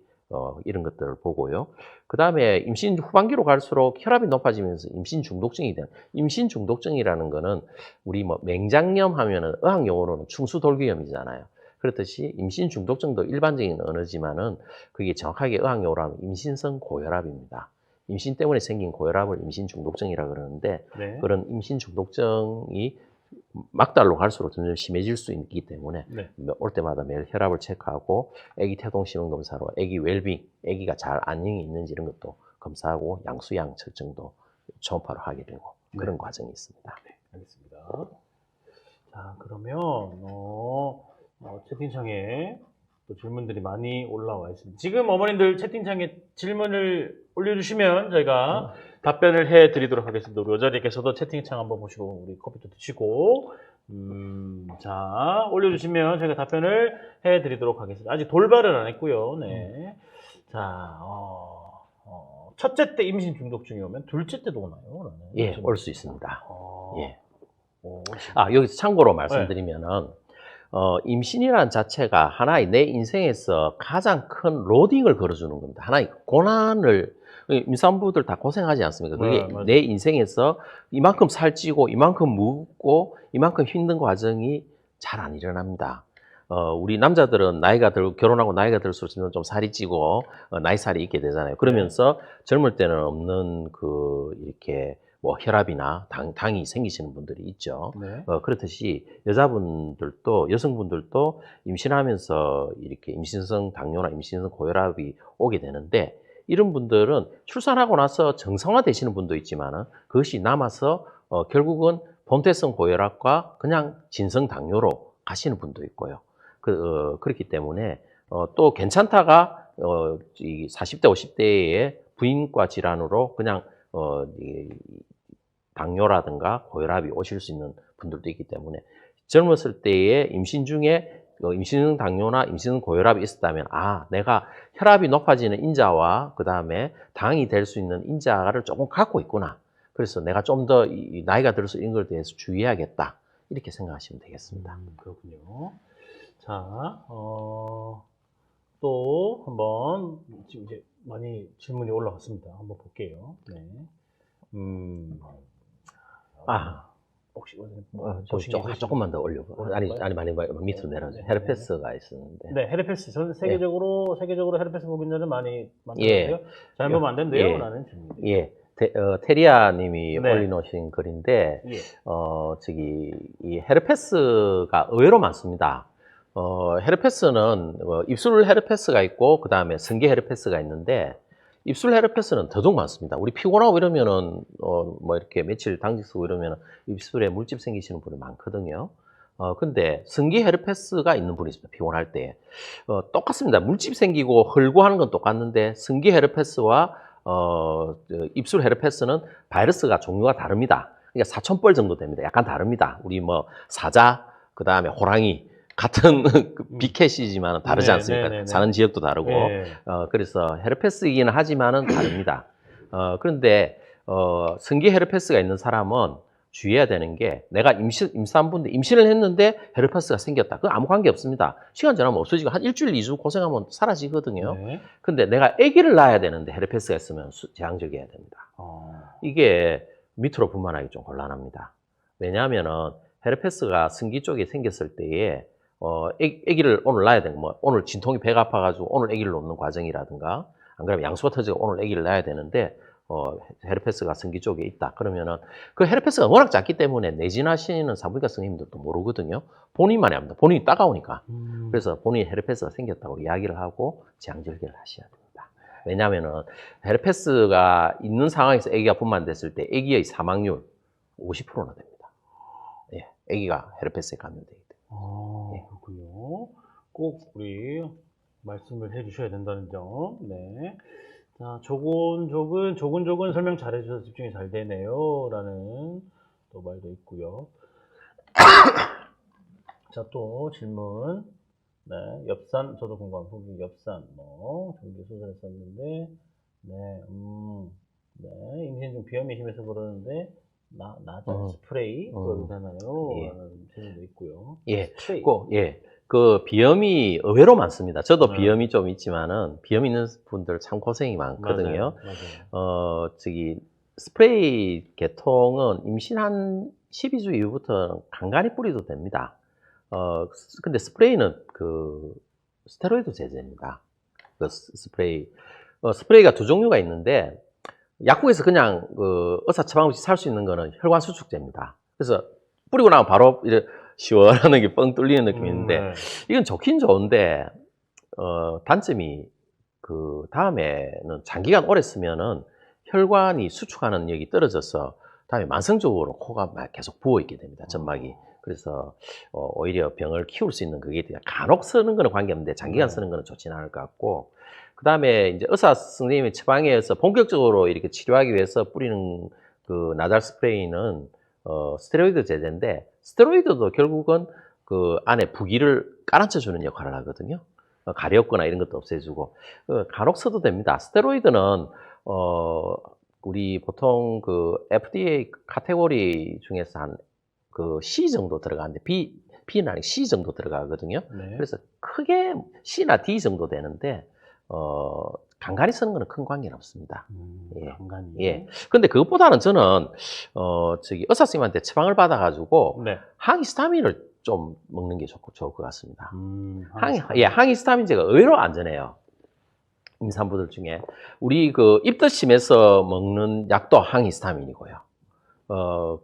이런 것들을 보고요. 그다음에 임신 후반기로 갈수록 혈압이 높아지면서 임신 중독증이 되는, 임신 중독증이라는 거는 우리 뭐 맹장염 하면은 의학 용어로는 충수돌기염이잖아요. 그렇듯이 임신 중독증도 일반적인 언어지만은 그게 정확하게 의학 용어로 하면 임신성 고혈압입니다. 임신 때문에 생긴 고혈압을 임신 중독증이라 그러는데 네. 그런 임신 중독증이 막달로 갈수록 점점 심해질 수 있기 때문에 네. 올 때마다 매일 혈압을 체크하고 아기 태동 시험 검사로 아기 웰빙, 아기가 잘 안녕이 있는지 이런 것도 검사하고 양수양 측정도 초음파로 하게 되고 그런 과정이 있습니다. 네, 알겠습니다. 자, 그러면 채팅창에 또 질문들이 많이 올라와 있습니다. 지금 어머님들 채팅창에 질문을 올려주시면 저희가 답변을 해드리도록 하겠습니다. 우리 여자님께서도 채팅창 한번 보시고 우리 커피도 드시고 자, 올려주시면 저희가 답변을 해드리도록 하겠습니다. 아직 돌발은 안 했고요. 네. 자, 첫째 때 임신 중독증이 오면 둘째 때도 오나요? 그러면? 예, 올 수 있습니다. 예. 여기서 참고로 말씀드리면은 임신이라는 자체가 하나의 내 인생에서 가장 큰 로딩을 걸어주는 겁니다. 하나의 고난을, 임산부들 다 고생하지 않습니까? 그게 내 인생에서 이만큼 살찌고 이만큼 무겁고 이만큼 힘든 과정이 잘 안 일어납니다. 우리 남자들은 결혼하고 나이가 들수록 좀 살이 찌고 나이살이 있게 되잖아요. 그러면서 젊을 때는 없는 이렇게 뭐 혈압이나 당이 생기시는 분들이 있죠. 네. 그렇듯이 여성분들도 임신하면서 이렇게 임신성 당뇨나 임신성 고혈압이 오게 되는데 이런 분들은 출산하고 나서 정상화 되시는 분도 있지만은 그것이 남아서 결국은 본태성 고혈압과 그냥 진성 당뇨로 가시는 분도 있고요. 그렇기 때문에 또 괜찮다가 이 40대, 50대의 부인과 질환으로 그냥 당뇨라든가 고혈압이 오실 수 있는 분들도 있기 때문에 젊었을 때에 임신 중에 임신성 당뇨나 임신성 고혈압이 있었다면 내가 혈압이 높아지는 인자와 그 다음에 당이 될 수 있는 인자를 조금 갖고 있구나. 그래서 내가 좀 더 나이가 들어서 이런 것에 대해서 주의해야겠다. 이렇게 생각하시면 되겠습니다. 그렇군요. 자, 또 한번 지금 이제 많이 질문이 올라왔습니다. 한번 볼게요. 네. 혹시 조금만 더 올려봐. 아니 밑으로 내려줘. 헤르페스가 있었는데. 네, 헤르페스. 전 세계적으로 헤르페스 보균자는 많이 예. 많은데요. 잘 보면 안 된대요. 예. 라는 질문. 예. 테리아님이 네. 올려놓으신 글인데, 예. 이 헤르페스가 의외로 많습니다. 헤르페스는 입술 헤르페스가 있고, 그 다음에 성기 헤르페스가 있는데, 입술 헤르페스는 더더욱 많습니다. 우리 피곤하고 이러면은, 뭐 이렇게 며칠 당직 쓰고 이러면은 입술에 물집 생기시는 분이 많거든요. 근데 성기 헤르페스가 있는 분이 있습니다. 피곤할 때. 똑같습니다. 물집 생기고 헐고 하는 건 똑같는데, 성기 헤르페스와 입술 헤르페스는 바이러스가 종류가 다릅니다. 그러니까 4,000벌 정도 됩니다. 약간 다릅니다. 우리 뭐 사자, 그 다음에 호랑이 같은 비캣이지만 다르지 않습니까? 사는 지역도 다르고. 그래서 헤르페스이기는 하지만은 다릅니다. 그런데 성기 헤르페스가 있는 사람은 주의해야 되는 게 내가 임산부인데 임신을 했는데 헤르페스가 생겼다. 그건 아무 관계 없습니다. 시간 지나면 없어지고 한 일주일, 2주 고생하면 사라지거든요. 네. 근데 내가 아기를 낳아야 되는데 헤르페스가 있으면 제왕적이어야 됩니다. 이게 밑으로 분만하기 좀 곤란합니다. 왜냐하면은 헤르페스가 성기 쪽에 생겼을 때에 아기를 오늘 낳아야 되는 뭐 오늘 진통이 배가 아파가지고 오늘 아기를 놓는 과정이라든가 안 그러면 양수가 터지고 오늘 아기를 낳아야 되는데 헤르페스가 성기 쪽에 있다. 그러면은 그 헤르페스가 워낙 작기 때문에 내진하시는 산부인과 선생님들도 모르거든요. 본인만이 압니다. 본인이 따가우니까. 그래서 본인이 헤르페스가 생겼다고 이야기를 하고 제왕절개를 하셔야 됩니다. 왜냐하면은 헤르페스가 있는 상황에서 아기가 분만됐을 때 아기의 사망률 50%나 됩니다. 예, 아기가 헤르페스에 감염되기 때문에. 예. 그렇군요. 꼭 우리 말씀을 해주셔야 된다는 점. 네. 자, 조곤조곤 설명 잘해주셔서 집중이 잘 되네요. 라는 또 말도 있고요. 자, 또 질문. 네, 엽산, 저도 궁금한 후기 엽산, 전기 수술했었는데, 네, 네, 임신 중 비염이 심해서 그러는데, 나자 스프레이, 그걸로 되나요? 예. 라는 질문도 있고요. 예, 스프레이. 그 비염이 의외로 많습니다. 저도 네. 비염이 좀 있지만은 비염 있는 분들 참 고생이 많거든요. 맞아요. 스프레이 계통은 임신 한 12주 이후부터 간간히 뿌려도 됩니다. 근데 스프레이는 그 스테로이드 제제입니다. 그 스프레이가 두 종류가 있는데 약국에서 그냥 그 의사 처방 없이 살 수 있는 거는 혈관 수축제입니다. 그래서 뿌리고 나면 바로 이제 시원한 게 뻥 뚫리는 느낌인데 네. 이건 좋긴 좋은데 단점이 그 다음에는 장기간 오래 쓰면은 혈관이 수축하는 능력이 떨어져서 다음에 만성적으로 코가 막 계속 부어 있게 됩니다. 점막이. 그래서 오히려 병을 키울 수 있는 그게 간혹 쓰는 거는 관계없는데 장기간 쓰는 거는 좋지는 않을 것 같고 그 다음에 이제 의사 선생님의 처방에 의해서 본격적으로 이렇게 치료하기 위해서 뿌리는 그 나달 스프레이는 스테로이드 제제인데 스테로이드도 결국은 그 안에 부기를 깔아쳐주는 역할을 하거든요. 가렵거나 이런 것도 없애주고 간혹 써도 됩니다. 스테로이드는 우리 보통 그 FDA 카테고리 중에서 한 그 C 정도 들어가는데 B는 아니고 C 정도 들어가거든요. 네. 그래서 크게 C나 D 정도 되는데 간간히 쓰는 거는 큰 관계는 없습니다. 예. 간간히. 예. 근데 그것보다는 저는 의사 선생님한테 처방을 받아가지고 네. 항히스타민을 좀 먹는 게 좋을 것 같습니다. 항히스타민. 항히스타민제가 의외로 안전해요. 임산부들 중에 우리 그 입덧심에서 먹는 약도 항히스타민이고요.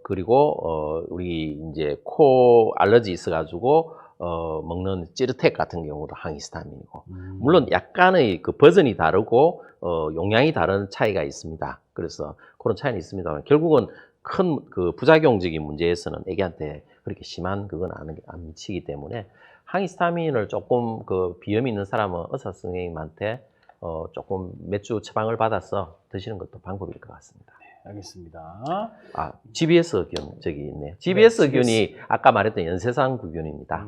그리고 우리 이제 코 알러지 있어가지고 먹는 찌르텍 같은 경우도 항히스타민이고 물론 약간의 그 버전이 다르고 용량이 다른 차이가 있습니다. 그래서 그런 차이는 있습니다만 결국은 큰 그 부작용적인 문제에서는 애기한테 그렇게 심한 그건 안 미치기 때문에 항히스타민을 조금 그 비염이 있는 사람은 의사 선생님한테 조금 몇 주 처방을 받아서 드시는 것도 방법일 것 같습니다. 알겠습니다. GBS균 저기 있네요. GBS균이 아까 말했던 연쇄상구균입니다.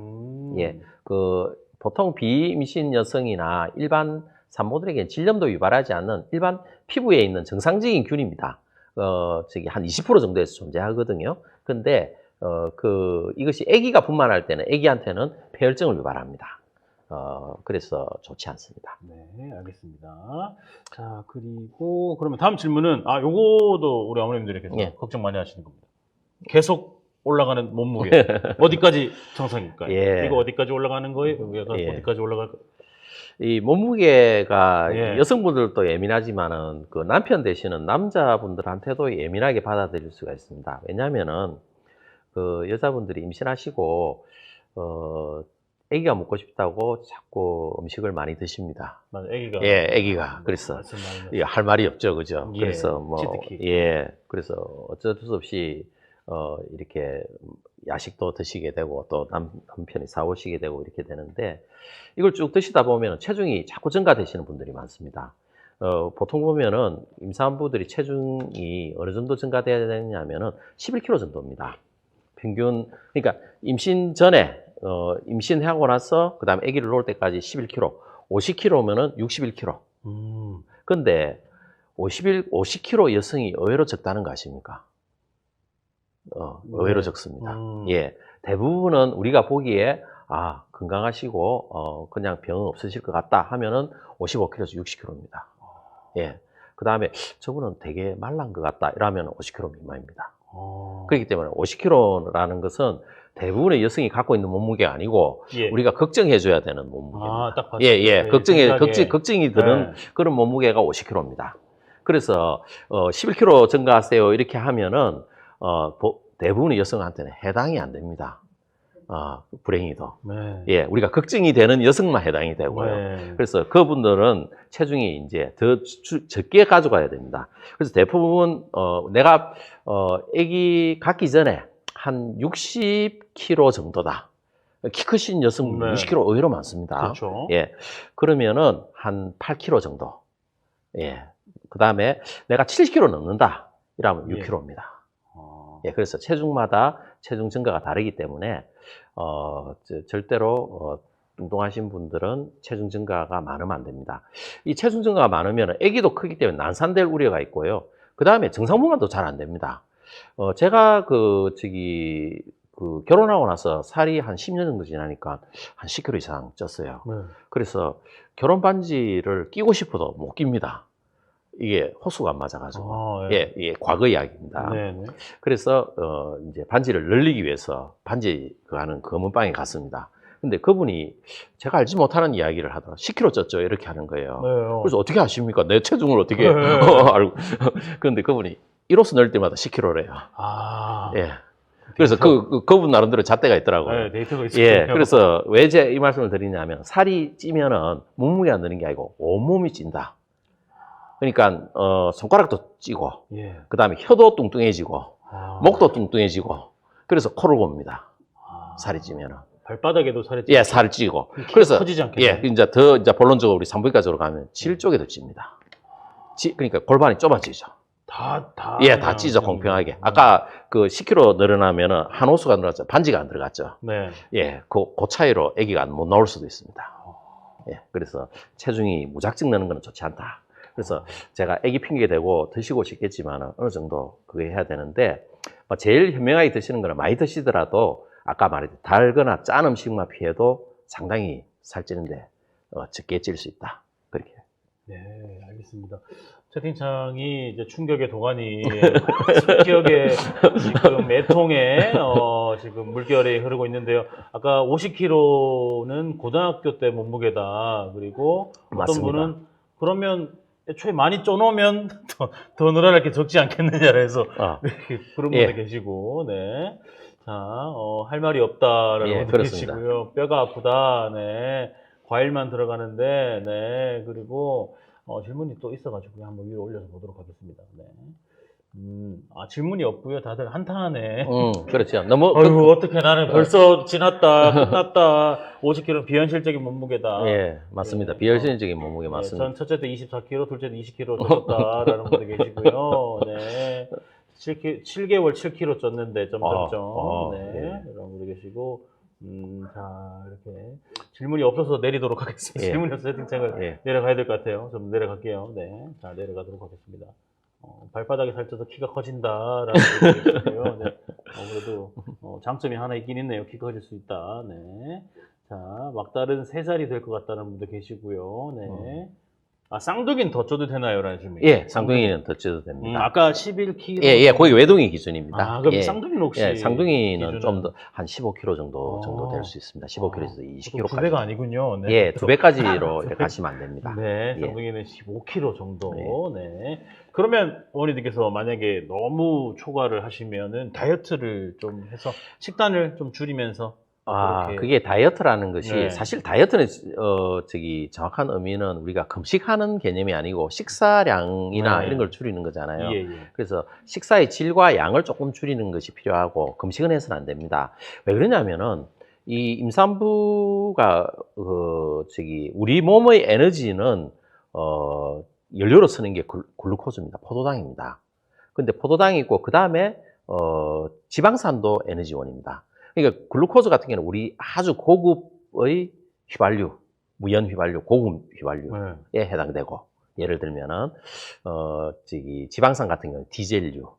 예, 그 보통 비임신 여성이나 일반 산모들에게 질염도 유발하지 않는 일반 피부에 있는 정상적인 균입니다. 저기 한 20% 정도에서 존재하거든요. 근데 이것이 아기가 분만할 때는 아기한테는 폐혈증을 유발합니다. 그래서 좋지 않습니다. 네, 알겠습니다. 자, 그리고 그러면 다음 질문은 요거도 우리 어머님들께서 예. 걱정 많이 하시는 겁니다. 계속 올라가는 몸무게 어디까지 정상일까요? 예. 이거 어디까지 올라가는 거예요? 얘가 예. 어디까지 올라갈까요? 이 몸무게가 예. 여성분들도 예민하지만은 그 남편 되시는 남자분들한테도 예민하게 받아들일 수가 있습니다. 왜냐하면은 그 여자분들이 임신하시고 아기가 먹고 싶다고 자꾸 음식을 많이 드십니다. 맞아, 아기가. 예, 아기가. 그래서 예, 할 말이 없죠, 그죠? 예, 그래서 뭐 치트키. 예, 그래서 어쩔 수 없이 이렇게 야식도 드시게 되고 또 남편이 사오시게 되고 이렇게 되는데 이걸 쭉 드시다 보면 체중이 자꾸 증가되시는 분들이 많습니다. 보통 보면은 임산부들이 체중이 어느 정도 증가돼야 되냐면은 11kg 정도입니다. 평균 그러니까 임신 전에 임신하고 나서 그다음에 아기를 놓을 때까지 11kg, 50kg면은 61kg. 근데 50kg 여성이 의외로 적다는 거 아십니까? 의외로 적습니다. 예. 대부분은 우리가 보기에, 건강하시고, 그냥 병은 없으실 것 같다 하면은 55kg에서 60kg입니다. 예. 그 다음에 저분은 되게 말란 것 같다 이러면 50kg 미만입니다. 그렇기 때문에 50kg라는 것은 대부분의 여성이 갖고 있는 몸무게가 아니고 예. 우리가 걱정해줘야 되는 몸무게입니다. 딱 봤을 예. 때 걱정이 드는 그런 몸무게가 50kg입니다. 그래서 11kg 증가하세요 이렇게 하면은 대부분의 여성한테는 해당이 안 됩니다. 불행히도. 네. 예, 우리가 걱정이 되는 여성만 해당이 되고요. 네. 그래서 그분들은 체중이 이제 더 적게 가져가야 됩니다. 그래서 대부분, 내가, 아기 갖기 전에 한 60kg 정도다. 키 크신 여성 네. 60kg 의외로 많습니다. 그렇죠. 예. 그러면은 한 8kg 정도. 예. 그 다음에 내가 70kg 넘는다. 이러면 6kg입니다. 예, 그래서 체중마다 체중 증가가 다르기 때문에 절대로 뚱뚱하신 분들은 체중 증가가 많으면 안 됩니다. 이 체중 증가가 많으면 아기도 크기 때문에 난산될 우려가 있고요. 그 다음에 정상분만도 잘 안 됩니다. 제가 결혼하고 나서 살이 한 10년 정도 지나니까 한 10kg 이상 쪘어요. 네. 그래서 결혼 반지를 끼고 싶어도 못 낍니다. 이게 호수가 안 맞아가지고. 예, 과거 이야기입니다. 네네. 그래서, 이제 반지를 늘리기 위해서 반지 하는 검은방에 갔습니다. 근데 그분이 제가 알지 못하는 이야기를 하더라고요. 10kg 쪘죠? 이렇게 하는 거예요. 네. 그래서 어떻게 아십니까? 내 체중을 어떻게 알고. 그런데 그분이 1호수 넣을 때마다 10kg래요. 예. 그래서 그분 나름대로 잣대가 있더라고요. 네, 데이터가 있어요. 예. 그래서 왜 이 말씀을 드리냐면 살이 찌면은 몸무게가 느는 게 아니고 온몸이 찐다. 그러니까 손가락도 찌고, 예. 그 다음에 혀도 뚱뚱해지고, 목도 뚱뚱해지고, 그래서 코를 곱니다. 살이 찌면은. 발바닥에도 살이 찌고. 예, 살이 찌고. 그래서 커지지 않겠네요. 예, 이제 본론적으로 우리 산부인과적으로 가면 질 쪽에도 찝니다. 그러니까 골반이 좁아지죠. 다 찌죠, 공평하게. 아까 10kg 늘어나면은 한 호수가 늘어났죠. 반지가 안 들어갔죠. 네. 예, 그 차이로 아기가 못 나올 수도 있습니다. 예, 그래서 체중이 무작정 느는 건 좋지 않다. 그래서 제가 아기 핑계 대고 드시고 싶겠지만 어느 정도 그게 해야 되는데 제일 현명하게 드시는 거는 많이 드시더라도 아까 말했듯이 달거나 짠 음식만 피해도 상당히 살찌는데 적게 찔 수 있다. 그렇게. 네, 알겠습니다. 채팅창이 이제 충격의 도가니, 습격의 지금 매통에 지금 물결이 흐르고 있는데요. 아까 50kg는 고등학교 때 몸무게다. 그리고 어떤 맞습니다. 분은 그러면 애초에 많이 쪄놓으면 더 늘어날 게 적지 않겠느냐 해서 그런 분도 계시고, 네. 자, 할 말이 없다라는 예, 분도 그렇습니다. 계시고요. 뼈가 아프다, 네. 과일만 들어가는데, 네. 그리고, 질문이 또 있어가지고 한번 위로 올려서 보도록 하겠습니다. 네. 질문이 없고요. 다들 한탄하네. 그렇죠. 너무 어떻게 나는 벌써 지났다, 끝났다. 50kg는 비현실적인 몸무게다. 예, 맞습니다. 비현실적인 몸무게 맞습니다. 전 첫째 때 24kg, 둘째 때 20kg 쪘다라는 분도 계시고요. 네. 7개월 7kg 쪘는데 점점점. 네. 이런 분도 계시고. 자, 이렇게 질문이 없어서 내리도록 하겠습니다. 예. 질문이 없어서 채팅창을 내려가야 될 것 같아요. 좀 내려갈게요. 네. 자, 내려가도록 하겠습니다. 발바닥이 살쪄서 키가 커진다라는 분도 계시고요. 네. 그래도 장점이 하나 있긴 있네요. 키가 커질 수 있다. 네. 자, 막다른 3살이 될 것 같다는 분도 계시고요. 네. 쌍둥이는 더 쪄도 되나요? 라는 질문이. 예, 쌍둥이는 더 쪄도 됩니다. 아까 11kg. 예, 거기 외동이 기준입니다. 그럼 쌍둥이는 혹시? 예, 쌍둥이는 좀 더 한 15kg 정도 될 수 있습니다. 15kg에서 20kg까지. 2배가 아니군요. 네. 예, 2배까지로 이렇게 가시면 안 됩니다. 네, 쌍둥이는 15kg 정도. 네. 그러면 어머니들께서 만약에 너무 초과를 하시면은 다이어트를 좀 해서 식단을 좀 줄이면서 그게 다이어트라는 것이 사실 다이어트는 정확한 의미는 우리가 금식하는 개념이 아니고 식사량이나 이런 걸 줄이는 거잖아요. 예. 그래서 식사의 질과 양을 조금 줄이는 것이 필요하고 금식은 해서는 안 됩니다. 왜 그러냐면은 이 임산부가 우리 몸의 에너지는 연료로 쓰는 게 글루코즈입니다. 포도당입니다. 근데 포도당이 있고 그다음에 지방산도 에너지원입니다. 그러니까 글루코즈 같은 경우는 우리 아주 고급의 휘발유, 무연 휘발유, 고급 휘발유에 해당되고 예를 들면은 지방산 같은 경우는 디젤류,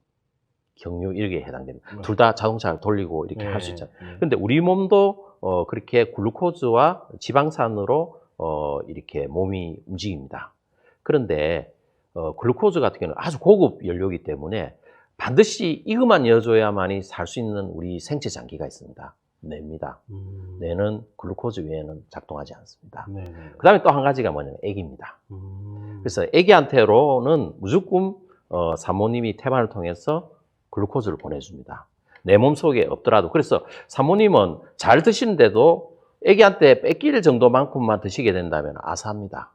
경유 이렇게 해당됩니다. 둘 다 자동차를 돌리고 이렇게 할 수 있잖아요. 근데 우리 몸도 그렇게 글루코즈와 지방산으로 이렇게 몸이 움직입니다. 그런데 글루코즈 같은 경우는 아주 고급 연료이기 때문에 반드시 이것만 넣어줘야만이 살 수 있는 우리 생체 장기가 있습니다. 뇌입니다. 뇌는 글루코즈 외에는 작동하지 않습니다. 그 다음에 또 한 가지가 뭐냐면 액입니다. 그래서 애기한테로는 무조건 사모님이 태반을 통해서 글루코즈를 보내줍니다. 내 몸속에 없더라도. 그래서 사모님은 잘 드시는데도 애기한테 뺏길 정도만큼만 드시게 된다면 아사합니다.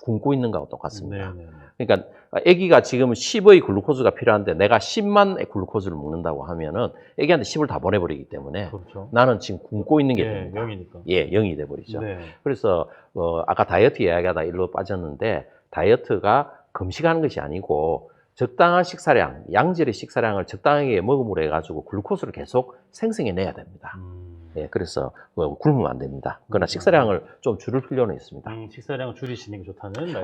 굶고 있는 거하고 똑같습니다. 그러니까 애기가 지금 10의 글루코즈가 필요한데 내가 10만 글루코즈를 먹는다고 하면은 애기한테 10을 다 보내버리기 때문에 그렇죠. 나는 지금 굶고 있는 게 됩니다. 0이니까. 예, 0이 돼버리죠. 그래서 아까 다이어트 이야기하다 일로 빠졌는데 다이어트가 금식하는 것이 아니고 적당한 식사량, 양질의 식사량을 적당하게 먹음으로 해가지고 글루코즈를 계속 생성해내야 됩니다. 예, 그래서 굶으면 안 됩니다. 그러나 식사량을 좀 줄일 필요는 있습니다. 식사량을 줄이시는 게 좋다는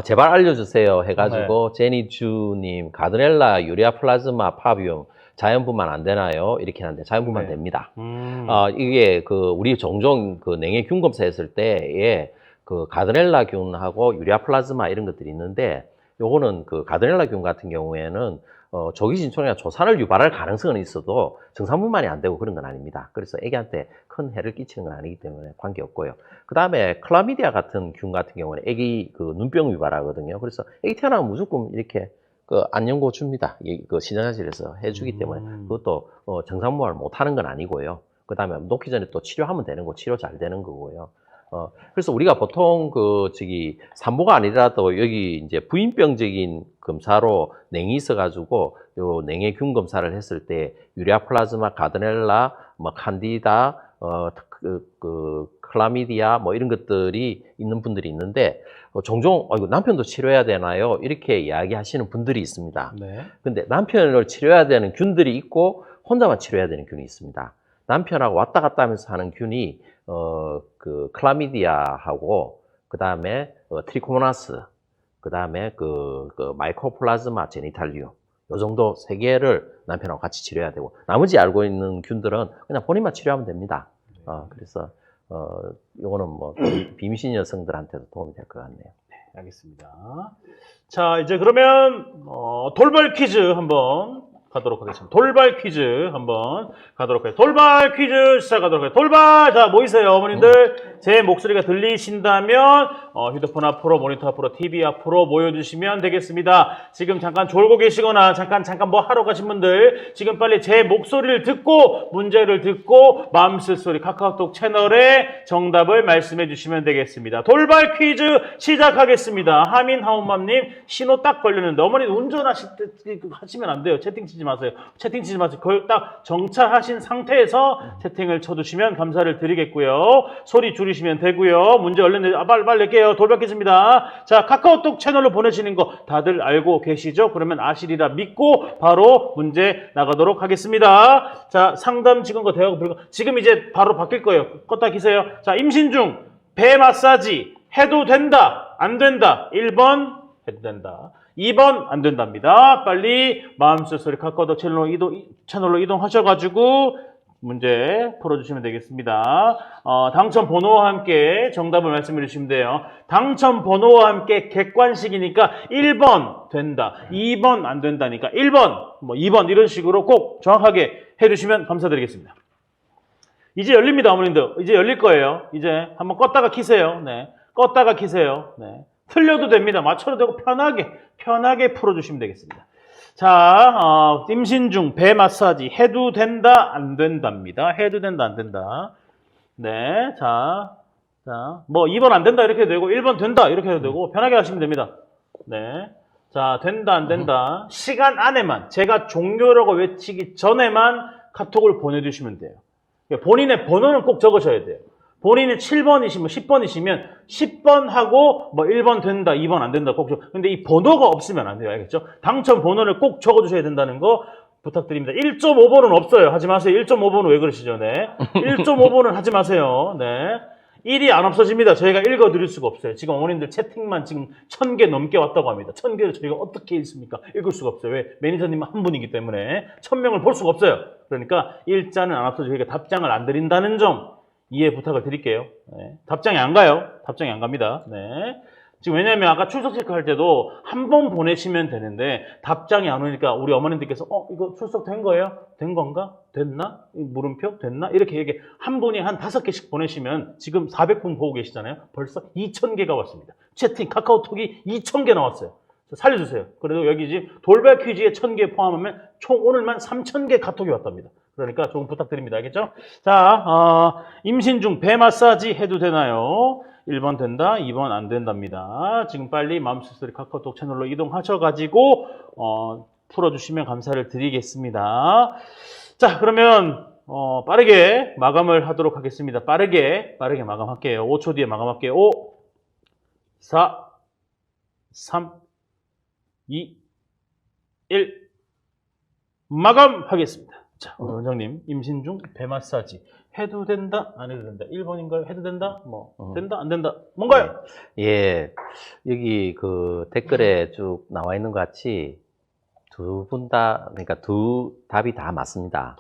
제발 알려주세요 해가지고 제니주님, 가드넬라, 유리아 플라즈마, 파비움 자연분만 안 되나요? 이렇게 하는데 자연분만 됩니다. 이게 우리 종종 냉해균 검사했을 때에 가드넬라균하고 유리아 플라즈마 이런 것들이 있는데 요거는 가드넬라균 같은 경우에는 조기진통이나 조산을 유발할 가능성은 있어도 정상분만이 안 되고 그런 건 아닙니다. 그래서 애기한테 큰 해를 끼치는 건 아니기 때문에 관계없고요. 그 다음에 클라미디아 같은 균 같은 경우는 애기 눈병 유발하거든요. 그래서 애기 태어나면 무조건 이렇게 안연고 줍니다. 신생아실에서 해주기 때문에 그것도 정상분만을 못 하는 건 아니고요. 그 다음에 놓기 전에 또 치료하면 되는 거, 치료 잘 되는 거고요. 그래서 우리가 보통 산모가 아니라도 여기 이제 부인병적인 검사로 냉이 있어가지고 요 냉해균 검사를 했을 때 유리아 플라즈마, 가드넬라, 칸디다, 클라미디아 이런 것들이 있는 분들이 있는데 종종 이거 남편도 치료해야 되나요? 이렇게 이야기하시는 분들이 있습니다. 근데 남편을 치료해야 되는 균들이 있고 혼자만 치료해야 되는 균이 있습니다. 남편하고 왔다 갔다 하면서 하는 균이 클라미디아하고 그 다음에 트리코모나스, 그 다음에 마이코플라즈마 제니탈류 요 정도 세 개를 남편하고 같이 치료해야 되고 나머지 알고 있는 균들은 그냥 본인만 치료하면 됩니다. 그래서 요거는 비미신 여성들한테도 도움이 될 것 같네요. 네, 알겠습니다. 자, 이제 그러면 돌발 퀴즈 한번 가도록 하겠습니다. 돌발 퀴즈 한번 가도록 하겠습니다. 돌발 퀴즈 시작하도록 하겠습니다. 돌발! 자, 모이세요, 어머님들. 제 목소리가 들리신다면 휴대폰 앞으로, 모니터 앞으로, TV 앞으로 모여주시면 되겠습니다. 지금 잠깐 졸고 계시거나 잠깐 뭐 하러 가신 분들 지금 빨리 제 목소리를 듣고 문제를 듣고 마음쓸 소리 카카오톡 채널에 정답을 말씀해 주시면 되겠습니다. 돌발 퀴즈 시작하겠습니다. 하민하운맘님 신호 딱 걸렸는데 어머니 운전하실 때 하시면 안 돼요. 채팅 치지 마세요. 채팅 치지 마세요. 그걸 딱 정차하신 상태에서 채팅을 쳐주시면 감사를 드리겠고요. 소리 줄이시면 되고요. 문제 얼른 빨리 낼게요. 돌발 퀴즈입니다. 자, 카카오톡 채널로 보내시는 거 다들 알고 계시죠? 그러면 아시리라 믿고 바로 문제 나가도록 하겠습니다. 자, 상담 지금 대하고 불가 지금 이제 바로 바뀔 거예요. 껐다 키세요. 자, 임신 중 배 마사지 해도 된다 안 된다. 1번 해도 된다. 2번 안 된답니다. 빨리 마음속 소리 카카오톡 채널로 이동하셔가지고 문제 풀어주시면 되겠습니다. 당첨 번호와 함께 정답을 말씀해 주시면 돼요. 당첨 번호와 함께 객관식이니까 1번 된다, 2번 안 된다니까 1번, 2번 이런 식으로 꼭 정확하게 해주시면 감사드리겠습니다. 이제 열립니다, 어머님들. 이제 열릴 거예요. 이제 한번 껐다가 키세요. 네, 껐다가 키세요. 네. 틀려도 됩니다. 맞춰도 되고 편하게 풀어주시면 되겠습니다. 자, 임신 중 배 마사지 해도 된다 안 된답니다. 해도 된다 안 된다. 네, 자, 2번 안 된다 이렇게 해도 되고 1번 된다 이렇게 해도 되고 편하게 하시면 됩니다. 네, 자, 된다 안 된다 시간 안에만 제가 종료라고 외치기 전에만 카톡을 보내주시면 돼요. 본인의 번호는 꼭 적으셔야 돼요. 본인이 7번이시면 10번이시면 10번 하고 1번 된다, 2번 안 된다 꼭 적어. 근데 이 번호가 없으면 안 돼요. 알겠죠? 당첨 번호를 꼭 적어 주셔야 된다는 거 부탁드립니다. 1.5번은 없어요. 하지 마세요. 1.5번은 왜 그러시죠? 네. 1.5번은 하지 마세요. 네. 일이 안 없어집니다. 저희가 읽어드릴 수가 없어요. 지금 어머님들 채팅만 지금 1000개 넘게 왔다고 합니다. 1000개를 저희가 어떻게 읽습니까? 읽을 수가 없어요. 왜? 매니저님은 한 분이기 때문에 1000명을 볼 수가 없어요. 그러니까 일자는 안 앞서서 저희가 답장을 안 드린다는 점 이해 부탁을 드릴게요. 네. 답장이 안 가요. 답장이 안 갑니다. 네. 지금 왜냐하면 아까 출석 체크할 때도 한 번 보내시면 되는데 답장이 안 오니까 우리 어머님들께서 이거 출석된 거예요? 된 건가? 됐나? 물음표? 됐나? 이렇게 얘기 한 분이 한 5개씩 보내시면 지금 400분 보고 계시잖아요. 벌써 2000개가 왔습니다. 채팅, 카카오톡이 2000개 나왔어요. 살려주세요. 그래도 여기 지금 돌발 퀴즈에 1000개 포함하면 총 오늘만 3000개 카톡이 왔답니다. 그러니까 조금 부탁드립니다. 알겠죠? 자, 임신 중 배 마사지 해도 되나요? 1번 된다, 2번 안 된답니다. 지금 빨리 맘스터디 카카오톡 채널로 이동하셔가지고 풀어주시면 감사를 드리겠습니다. 자, 그러면 빠르게 마감을 하도록 하겠습니다. 빠르게 마감할게요. 5초 뒤에 마감할게요. 5, 4, 3, 2, 1 마감하겠습니다. 자, 원장님 임신 중 배 마사지 해도 된다? 안 해도 된다? 1번인가요? 해도 된다? 된다? 안 된다? 뭔가요? 예, 여기 그 댓글에 쭉 나와 있는 것 같이 두 분 다, 그러니까 두 답이 다 맞습니다.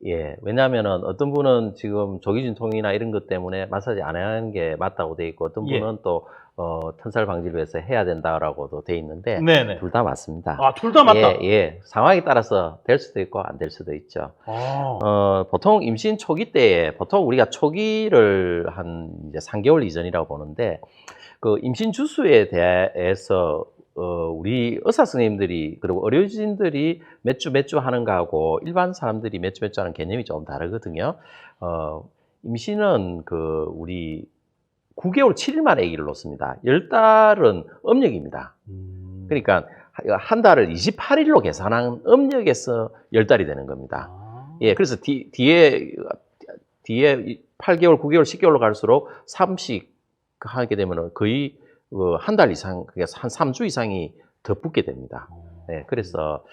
예, 왜냐하면은 어떤 분은 지금 조기진통이나 이런 것 때문에 마사지 안 하는 게 맞다고 돼 있고 어떤 분은 또 터살 방지를 위해서 해야 된다라고도 돼 있는데 둘 다 맞습니다. 둘 다 맞다. 예, 상황에 따라서 될 수도 있고 안 될 수도 있죠. 보통 임신 초기 때에 보통 우리가 초기를 한 이제 3개월 이전이라고 보는데 그 임신 주수에 대해서 우리 의사 선생님들이 그리고 의료진들이 몇 주 하는 거하고 일반 사람들이 몇 주 하는 개념이 좀 다르거든요. 임신은 우리 9개월 7일만 아기를 놓습니다. 10달은 음력입니다. 그러니까 한 달을 28일로 계산한 음력에서 10달이 되는 겁니다. 예, 그래서 뒤에 8개월, 9개월, 10개월로 갈수록 3씩 하게 되면 거의 한 달 이상, 그게 한 3주 이상이 더 붙게 됩니다. 네, 그래서,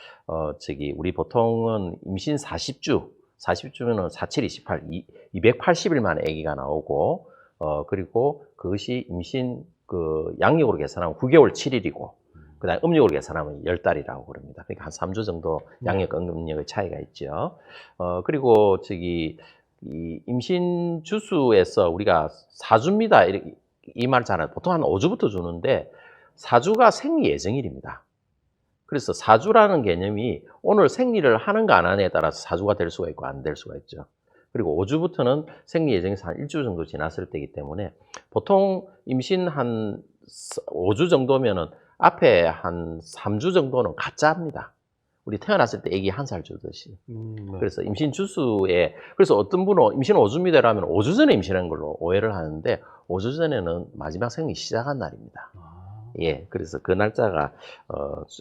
우리 보통은 임신 40주면은 47, 28, 280일 만에 아기가 나오고, 그리고 그것이 임신 양력으로 계산하면 9개월 7일이고, 그 다음에 음력으로 계산하면 10달이라고 그럽니다. 그러니까 한 3주 정도 양력과 음력의 차이가 있죠. 그리고 이 임신 주수에서 우리가 4주입니다. 이 말 잘 알아요. 보통 한 5주부터 주는데 4주가 생리 예정일입니다. 그래서 4주라는 개념이 오늘 생리를 하는가 안 하느냐에 따라서 4주가 될 수가 있고 안 될 수가 있죠. 그리고 5주부터는 생리 예정에서 한 1주 정도 지났을 때이기 때문에 보통 임신 한 5주 정도면은 앞에 한 3주 정도는 가짜입니다. 우리 태어났을 때 아기 1살 주듯이. 그래서 임신 주수에, 그래서 어떤 분은 임신 5주입니다라면 5주 전에 임신한 걸로 오해를 하는데 5주 전에는 마지막 생리 시작한 날입니다. 예, 그래서 그 날짜가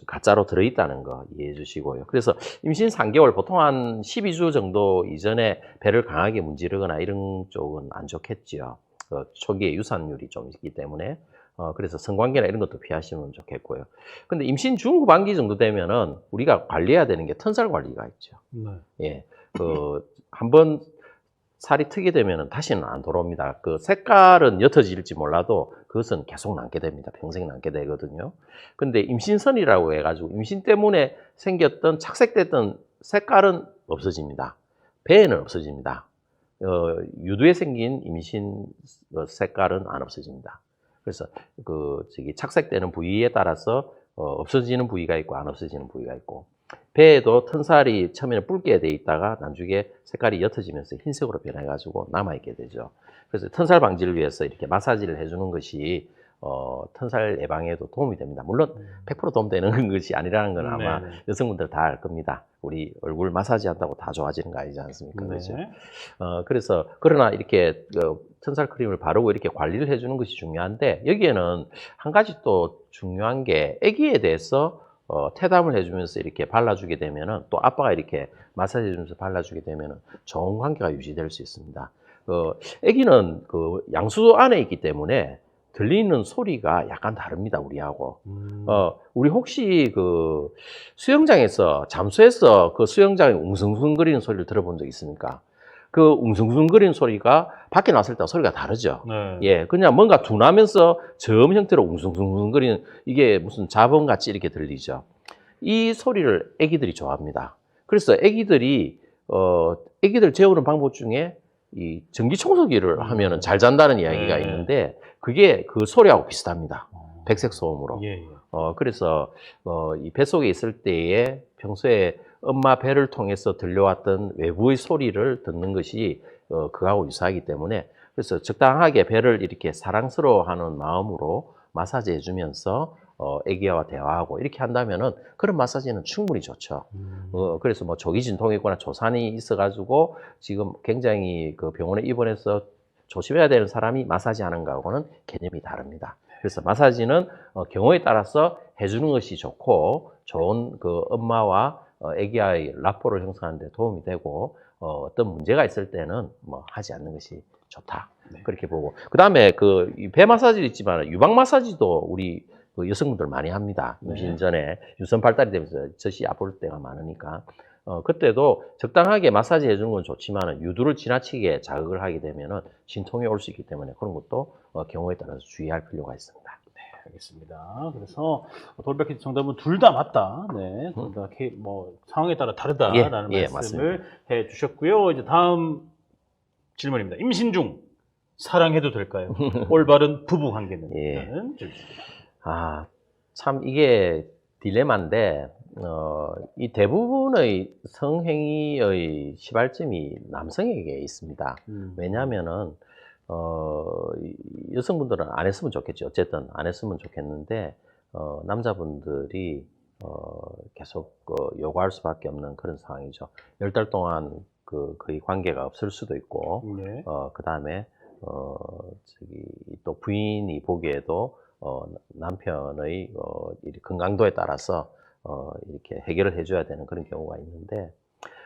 가짜로 들어있다는 거 이해해 주시고요. 그래서 임신 3개월, 보통 한 12주 정도 이전에 배를 강하게 문지르거나 이런 쪽은 안 좋겠지요. 초기에 유산율이 좀 있기 때문에. 그래서 성관계나 이런 것도 피하시면 좋겠고요. 근데 임신 중후반기 정도 되면은 우리가 관리해야 되는 게 턴살 관리가 있죠. 예, 한번 살이 트게 되면은 다시는 안 돌아옵니다. 색깔은 옅어질지 몰라도 그것은 계속 남게 됩니다. 평생 남게 되거든요. 근데 임신선이라고 해가지고 임신 때문에 생겼던 착색됐던 색깔은 없어집니다. 배에는 없어집니다. 유두에 생긴 임신 색깔은 안 없어집니다. 그래서 착색되는 부위에 따라서 없어지는 부위가 있고 안 없어지는 부위가 있고, 배에도 턴살이 처음에는 붉게 돼 있다가 나중에 색깔이 옅어지면서 흰색으로 변해가지고 남아있게 되죠. 그래서 턴살 방지를 위해서 이렇게 마사지를 해주는 것이 턴살 예방에도 도움이 됩니다. 물론 100% 도움되는 것이 아니라는 건 아마 여성분들 다 알 겁니다. 우리 얼굴 마사지 한다고 다 좋아지는 거 아니지 않습니까? 그렇죠? 그래서 그러나 이렇게 턴살 크림을 바르고 이렇게 관리를 해주는 것이 중요한데, 여기에는 한 가지 또 중요한 게 아기에 대해서 태담을 해주면서 이렇게 발라주게 되면은, 또 아빠가 이렇게 마사지 해주면서 발라주게 되면은 좋은 관계가 유지될 수 있습니다. 아기는 양수 안에 있기 때문에 들리는 소리가 약간 다릅니다, 우리하고. 우리 혹시 수영장에서 잠수해서 수영장에 웅성웅성거리는 소리를 들어본 적 있습니까? 그 웅성웅성거리는 소리가 밖에 나왔을 때와 소리가 다르죠. 네. 예, 그냥 뭔가 둔하면서 저음 형태로 웅성웅성거리는 이게 무슨 자본같이 이렇게 들리죠. 이 소리를 애기들이 좋아합니다. 그래서 애기들이 애기들 재우는 방법 중에 이 전기 청소기를 하면은 잘 잔다는 이야기가 네. 있는데 그게 그 소리하고 비슷합니다. 백색 소음으로. 예, 예. 그래서 이 뱃속에 있을 때에 평소에 엄마 배를 통해서 들려왔던 외부의 소리를 듣는 것이 그하고 유사하기 때문에 그래서 적당하게 배를 이렇게 사랑스러워하는 마음으로 마사지 해주면서 애기와 대화하고 이렇게 한다면은 그런 마사지는 충분히 좋죠. 그래서 뭐 조기 진통이 있거나 조산이 있어가지고 지금 굉장히 그 병원에 입원해서 조심해야 되는 사람이 마사지 하는 거하고는 개념이 다릅니다. 그래서 마사지는 경우에 따라서 해주는 것이 좋고 좋은 그 엄마와 아기의 라포를 형성하는 데 도움이 되고 어떤 문제가 있을 때는 뭐 하지 않는 것이 좋다. 네. 그렇게 보고 그다음에 그 배 마사지도 있지만 유방 마사지도 우리 그 여성분들 많이 합니다. 임신 전에 유선 발달이 되면서 젖이 아플 때가 많으니까 그때도 적당하게 마사지 해주는 건 좋지만 유두를 지나치게 자극을 하게 되면은 진통이 올 수 있기 때문에 그런 것도 경우에 따라서 주의할 필요가 있습니다. 알겠습니다. 그래서 돌발 정답은 둘 다 맞다. 네, 둘 다 뭐 상황에 따라 다르다라는 예, 말씀을 해주셨고요. 이제 다음 질문입니다. 임신 중 사랑해도 될까요? 올바른 부부 관계는? 예. 라는 질문입니다. 참 이게 딜레마인데 이 대부분의 성행위의 시발점이 남성에게 있습니다. 왜냐하면은 여성분들은 안 했으면 좋겠죠. 어쨌든 안 했으면 좋겠는데 남자분들이 계속 요구할 수밖에 없는 그런 상황이죠. 10달 동안 거의 관계가 없을 수도 있고, 네. 그 다음에 또 부인이 보기에도 남편의 이 건강도에 따라서 이렇게 해결을 해줘야 되는 그런 경우가 있는데.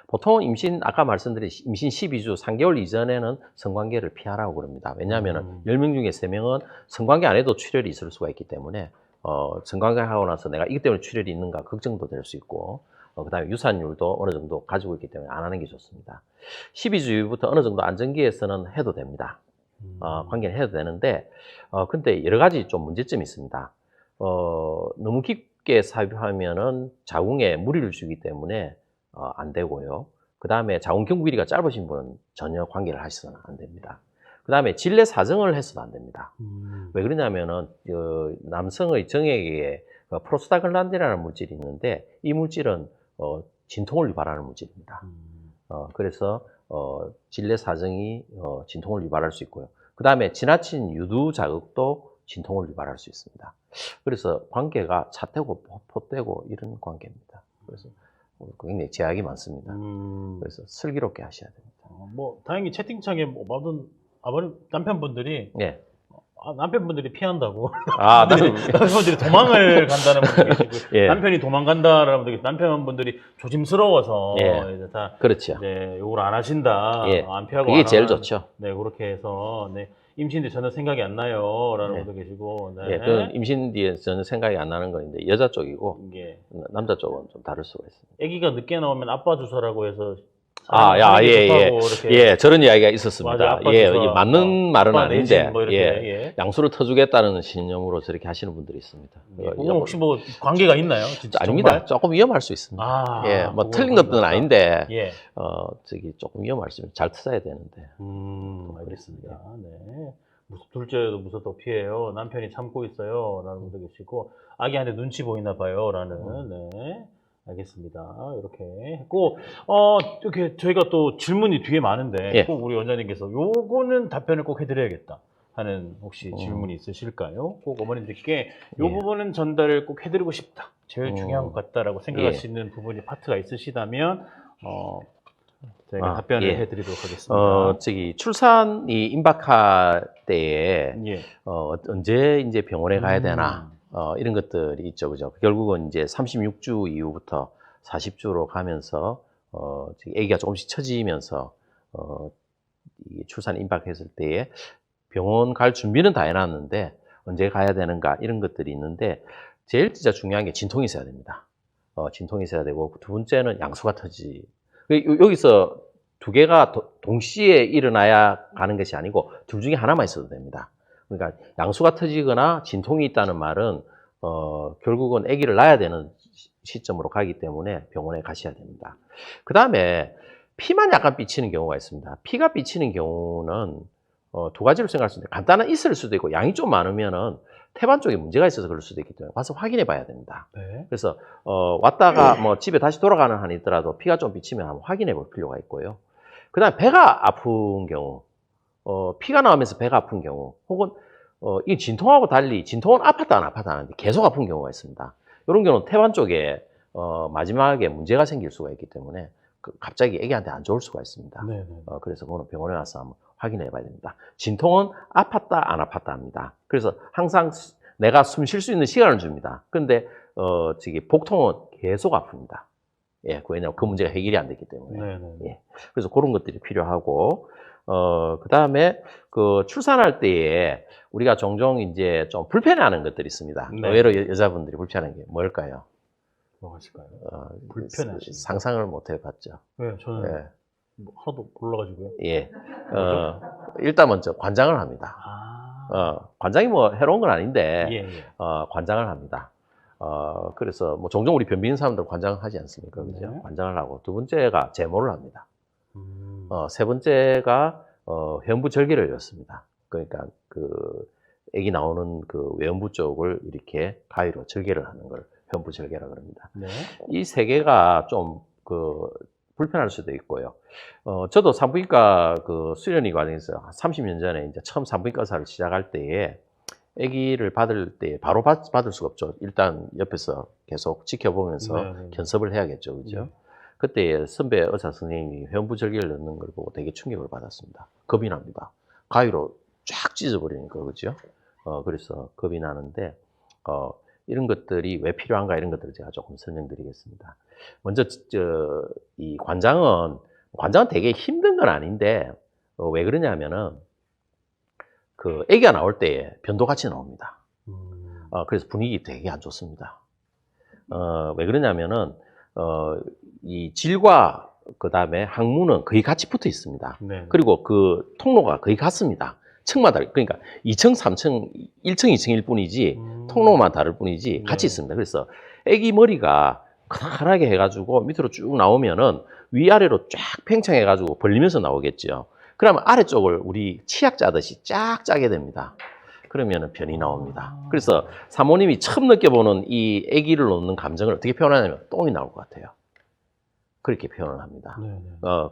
보통 아까 말씀드린 임신 12주 3개월 이전에는 성관계를 피하라고 그럽니다. 왜냐하면 10명 중에 3명은 성관계 안 해도 출혈이 있을 수가 있기 때문에 성관계 하고 나서 내가 이것 때문에 출혈이 있는가 걱정도 될 수 있고 그다음에 유산율도 어느 정도 가지고 있기 때문에 안 하는 게 좋습니다. 12주 이후부터 어느 정도 안정기에서는 해도 됩니다. 관계는 해도 되는데 근데 여러 가지 좀 문제점이 있습니다. 너무 깊게 삽입하면은 자궁에 무리를 주기 때문에 안 되고요. 그 다음에 자궁 경부 길이가 짧으신 분은 전혀 관계를 하셔서는 안 됩니다. 그 다음에 질내 사정을 해서도 안 됩니다. 왜 그러냐면은 남성의 정액에 프로스타글란딘이라는 물질이 있는데 이 물질은 진통을 유발하는 물질입니다. 그래서 질내 사정이 진통을 유발할 수 있고요. 그 다음에 지나친 유두 자극도 진통을 유발할 수 있습니다. 그래서 관계가 차떼고 포떼고 이런 관계입니다. 그래서 굉장히 제약이 많습니다. 그래서 슬기롭게 하셔야 됩니다. 뭐 다행히 채팅창에 뭐 모든 아버님 남편분들이 네. 남편분들이 피한다고 나는 남편분들이 도망을 간다는 분들 계시고 예. 남편이 도망간다라는 분들 계시고 남편분들이 조심스러워서 예. 이제 다 그렇죠. 네, 요걸 안 하신다. 예. 안 피하고 그게 안 제일 하는, 좋죠. 네, 그렇게 해서 네. 임신인데 전혀 생각이 안 나요라는 네. 분도 계시고 네. 예, 그 임신 뒤에 전혀 생각이 안 나는 건데 여자 쪽이고 이게 남자 쪽은 좀 다를 수가 있습니다. 아기가 늦게 나오면 아빠 주사라고 해서 예, 저런 이야기가 있었습니다. 맞아, 아빠 예, 주사, 이게 맞는 말은 아빠 아닌데, 내진 뭐 이렇게, 예. 양수를 터주겠다는 신념으로 저렇게 하시는 분들이 있습니다. 그건 혹시 뭐 관계가 있나요? 진짜 아닙니다. 정말? 조금 위험할 수 있습니다. 예, 뭐 틀린 것들은 아닌데, 예. 조금 위험할 수 있습니다. 잘 터져야 되는데. 알겠습니다. 네. 둘째도 무섭다고 피해요. 남편이 참고 있어요. 라는 분도 계시고, 아기한테 눈치 보이나 봐요. 라는, 네. 알겠습니다. 이렇게 했고, 이렇게 저희가 또 질문이 뒤에 많은데, 예. 꼭 우리 원장님께서 요거는 답변을 꼭 해드려야겠다 하는 혹시 질문이 있으실까요? 꼭 어머님들께 요 예. 부분은 전달을 꼭 해드리고 싶다. 제일 중요한 것 같다라고 생각하시는 부분이 파트가 있으시다면, 저희가 답변을 예. 해드리도록 하겠습니다. 출산이 임박할 때에, 예. 언제 이제 병원에 가야 되나, 이런 것들이 있죠. 그죠? 결국은 이제 36주 이후부터 40주로 가면서, 아기가 조금씩 처지면서, 이 출산 임박했을 때에 병원 갈 준비는 다 해놨는데, 언제 가야 되는가, 이런 것들이 있는데, 제일 진짜 중요한 게 진통이 있어야 됩니다. 진통이 있어야 되고, 두 번째는 양수가 터지. 여기서 두 개가 동시에 일어나야 가는 것이 아니고 둘 중에 하나만 있어도 됩니다. 그러니까 양수가 터지거나 진통이 있다는 말은 결국은 아기를 낳아야 되는 시점으로 가기 때문에 병원에 가셔야 됩니다. 그 다음에 피만 약간 삐치는 경우가 있습니다. 피가 삐치는 경우는 두 가지로 생각할 수 있는데 간단한 있을 수도 있고 양이 좀 많으면은 태반 쪽에 문제가 있어서 그럴 수도 있기 때문에 가서 확인해 봐야 됩니다. 네. 그래서 왔다가 뭐 집에 다시 돌아가는 한이 있더라도 피가 좀 삐치면 한번 확인해 볼 필요가 있고요. 그 다음에 배가 아픈 경우, 피가 나오면서 배가 아픈 경우, 혹은 이 진통하고 달리 진통은 아팠다 안 아팠다 하는데 계속 아픈 경우가 있습니다. 이런 경우는 태반 쪽에 마지막에 문제가 생길 수가 있기 때문에 갑자기 애기한테 안 좋을 수가 있습니다. 네. 그래서 그거는 병원에 와서 한번 확인해 봐야 됩니다. 진통은 아팠다 안 아팠다 합니다. 그래서 항상 내가 숨 쉴 수 있는 시간을 줍니다. 근데 복통은 계속 아픕니다. 예, 왜냐하면 그 문제가 해결이 안 됐기 때문에. 네. 예, 그래서 그런 것들이 필요하고 그 다음에 그 출산할 때에 우리가 종종 이제 좀 불편해하는 것들이 있습니다. 네. 의외로 여자분들이 불편한 게 뭘까요? 뭐가 있을까요? 불편하시죠? 상상을 못 해봤죠. 네, 저는 예. 뭐 하나도 몰라가지고요. 예. 일단 먼저 관장을 합니다. 관장이 뭐 해로운 건 아닌데, 예. 관장을 합니다. 그래서 뭐 종종 우리 변비인 사람들 관장을 하지 않습니까? 그죠? 네. 관장을 하고, 두 번째가 제모를 합니다. 세 번째가, 회음부 절개를 넣습니다. 그러니까 애기 나오는 그 외음부 쪽을 이렇게 가위로 절개를 하는 걸 회음부 절개라 그럽니다. 네. 이 세 개가 좀 불편할 수도 있고요. 저도 산부인과 수련의 과정에서 30년 전에 이제 처음 산부인과 의사를 시작할 때에 아기를 받을 때 바로 받을 수가 없죠. 일단 옆에서 계속 지켜보면서 네. 견습을 해야겠죠. 그죠? 그때 선배 의사 선생님이 회음부 절개를 넣는 걸 보고 되게 충격을 받았습니다. 겁이 납니다. 가위로 쫙 찢어버리니까, 그죠? 그래서 겁이 나는데, 이런 것들이 왜 필요한가 이런 것들을 제가 조금 설명드리겠습니다. 먼저 이 관장은 되게 힘든 건 아닌데 왜 그러냐면은 아기가 나올 때 변도 같이 나옵니다. 그래서 분위기 되게 안 좋습니다. 왜 그러냐면은 이 질과 그 다음에 항문은 거의 같이 붙어 있습니다. 네. 그리고 그 통로가 거의 같습니다. 층마다, 그러니까 2층, 3층, 1층, 2층일 뿐이지 통로만 다를 뿐이지 같이 있습니다. 그래서 아기 머리가 크다랗게 해가지고 밑으로 쭉 나오면은 위아래로 쫙 팽창해가지고 벌리면서 나오겠죠. 그러면 아래쪽을 우리 치약 짜듯이 쫙 짜게 됩니다. 그러면은 변이 나옵니다. 그래서 사모님이 처음 느껴보는 이 아기를 놓는 감정을 어떻게 표현하냐면 똥이 나올 것 같아요. 그렇게 표현을 합니다. 네.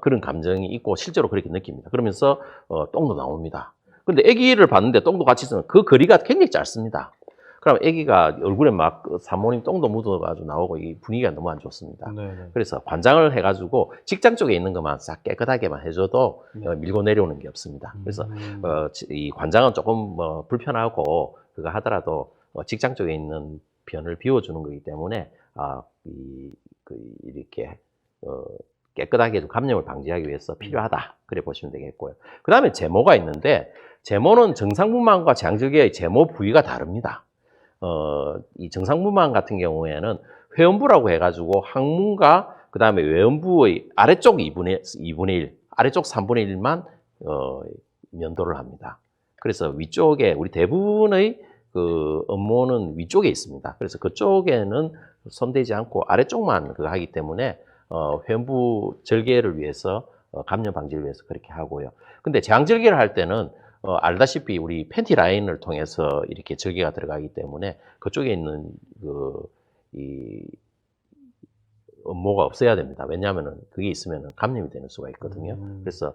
그런 감정이 있고 실제로 그렇게 느낍니다. 그러면서 똥도 나옵니다. 근데 아기를 봤는데 똥도 같이 있으면 그 거리가 굉장히 짧습니다. 그럼 아기가 얼굴에 막 사모님 똥도 묻어가지고 나오고 이 분위기가 너무 안 좋습니다. 네. 그래서 관장을 해가지고 직장 쪽에 있는 것만 싹 깨끗하게만 해줘도 밀고 내려오는 게 없습니다. 그래서 이 관장은 조금 불편하고 그거 하더라도 직장 쪽에 있는 변을 비워주는 거기 때문에 이렇게 깨끗하게 감염을 방지하기 위해서 필요하다. 그래 보시면 되겠고요. 그 다음에 제모가 있는데 제모는 정상분만과 재앙절개의 제모 부위가 다릅니다. 이 정상분만 같은 경우에는 회음부라고 해가지고 항문과 그 다음에 외음부의 아래쪽 2분의 1, 아래쪽 3분의 1만 면도를 합니다. 그래서 위쪽에 우리 대부분의 업무는 위쪽에 있습니다. 그래서 그쪽에는 손대지 않고 아래쪽만 하기 때문에 회음부 절개를 위해서 감염 방지를 위해서 그렇게 하고요. 근데 재앙절개를 할 때는 알다시피 우리 팬티 라인을 통해서 이렇게 절개가 들어가기 때문에 그쪽에 있는 이 업무가 없어야 됩니다. 왜냐하면은 그게 있으면 감염이 되는 수가 있거든요. 그래서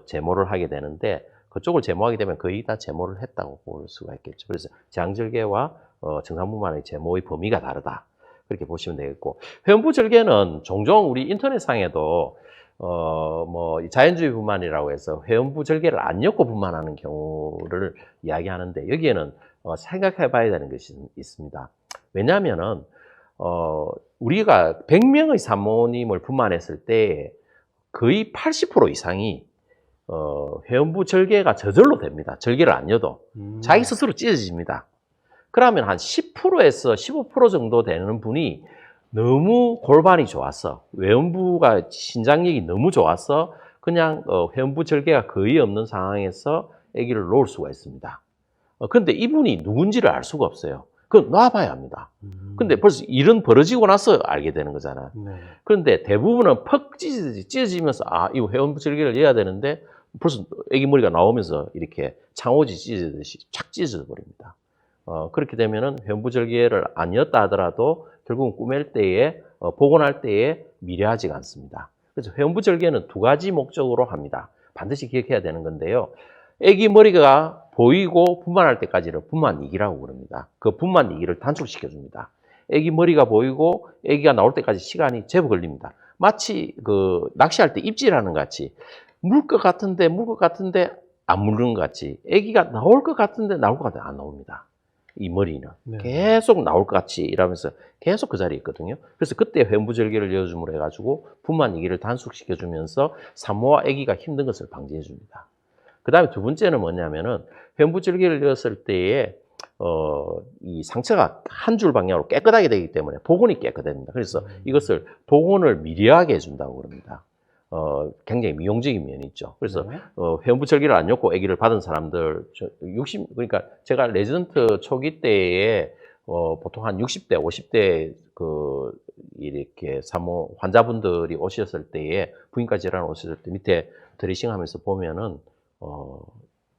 제모를 하게 되는데 그쪽을 제모하게 되면 거의 다 제모를 했다고 볼 수가 있겠죠. 그래서 재앙절개와 정상분만의 제모의 범위가 다르다. 그렇게 보시면 되겠고, 회음부 절개는 종종 우리 인터넷상에도 자연주의 분만이라고 해서 회음부 절개를 안 엮고 분만하는 경우를 이야기하는데 여기에는 생각해 봐야 되는 것이 있습니다. 왜냐하면은 우리가 100명의 산모님을 분만했을 때 거의 80% 이상이 회음부 절개가 저절로 됩니다. 절개를 안 엮어도 자기 스스로 찢어집니다. 그러면 한 10%에서 15% 정도 되는 분이 너무 골반이 좋았어. 외음부가 신장력이 너무 좋았어. 그냥 회음부절개가 거의 없는 상황에서 아기를 놓을 수가 있습니다. 그런데 이분이 누군지를 알 수가 없어요. 그건 놔봐야 합니다. 근데 벌써 일은 벌어지고 나서 알게 되는 거잖아요. 네. 그런데 대부분은 퍽 찢어지면서 이거 회음부절개를 해야 되는데 벌써 아기 머리가 나오면서 이렇게 창호지 찢어지듯이 착 찢어져 버립니다. 그렇게 되면은 회음부절개를 안 였다 하더라도 결국은 꾸밀 때에 복원할 때에 미래하지가 않습니다. 그래서 회음부절개는 두 가지 목적으로 합니다. 반드시 기억해야 되는 건데요. 아기 머리가 보이고 분만할 때까지를 분만이기라고 그럽니다. 그 분만이기를 단축시켜 줍니다. 아기 머리가 보이고 아기가 나올 때까지 시간이 제법 걸립니다. 마치 그 낚시할 때 입질하는 것 같이 물 것 같은데 안 물는 것 같이 아기가 나올 것 같은데 나올 것 같은데 안 나옵니다. 이 머리는 네. 계속 나올 것 같이 이러면서 계속 그 자리에 있거든요. 그래서 그때 회음부절개를 이어줌으로 해가지고 분만이기를 단축시켜 주면서 산모와 아기가 힘든 것을 방지해 줍니다. 그 다음에 두 번째는 뭐냐면은 회음부절개를 이었을 때에 이 상처가 한 줄 방향으로 깨끗하게 되기 때문에 복원이 깨끗합니다. 그래서 이것을 복원을 미리하게 해준다고 그럽니다. 굉장히 미용적인 면이 있죠. 그래서 네. 회음부절개를 안 엮고 아기를 받은 사람들 그러니까 제가 레지던트 초기 때에 보통 한 60대, 50대 이렇게 산모 환자분들이 오셨을 때에 부인과 질환 오셨을 때 밑에 드레싱하면서 보면은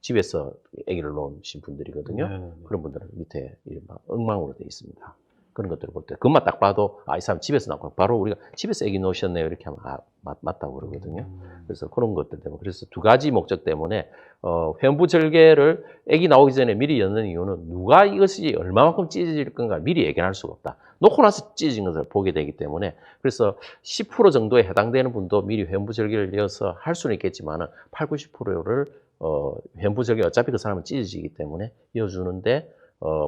집에서 아기를 놓으신 분들이거든요. 네. 그런 분들은 밑에 막 엉망으로 되어 있습니다. 그런 것들을 볼 때 그것만 딱 봐도 이 사람 집에서 나고 바로 우리가 집에서 아기 놓으셨네요 이렇게 하면 맞다고 그러거든요. 그래서 그런 것들 때문에 그래서 두 가지 목적 때문에 회음부절개를 아기 나오기 전에 미리 였는 이유는 누가 이것이 얼마만큼 찢어질 건가 미리 예견할 수가 없다. 놓고 나서 찢어진 것을 보게 되기 때문에 그래서 10% 정도에 해당되는 분도 미리 회음부절개를 이어서 할 수는 있겠지만은 8, 90%를 회음부절개 어차피 그 사람은 찢어지기 때문에 이어주는데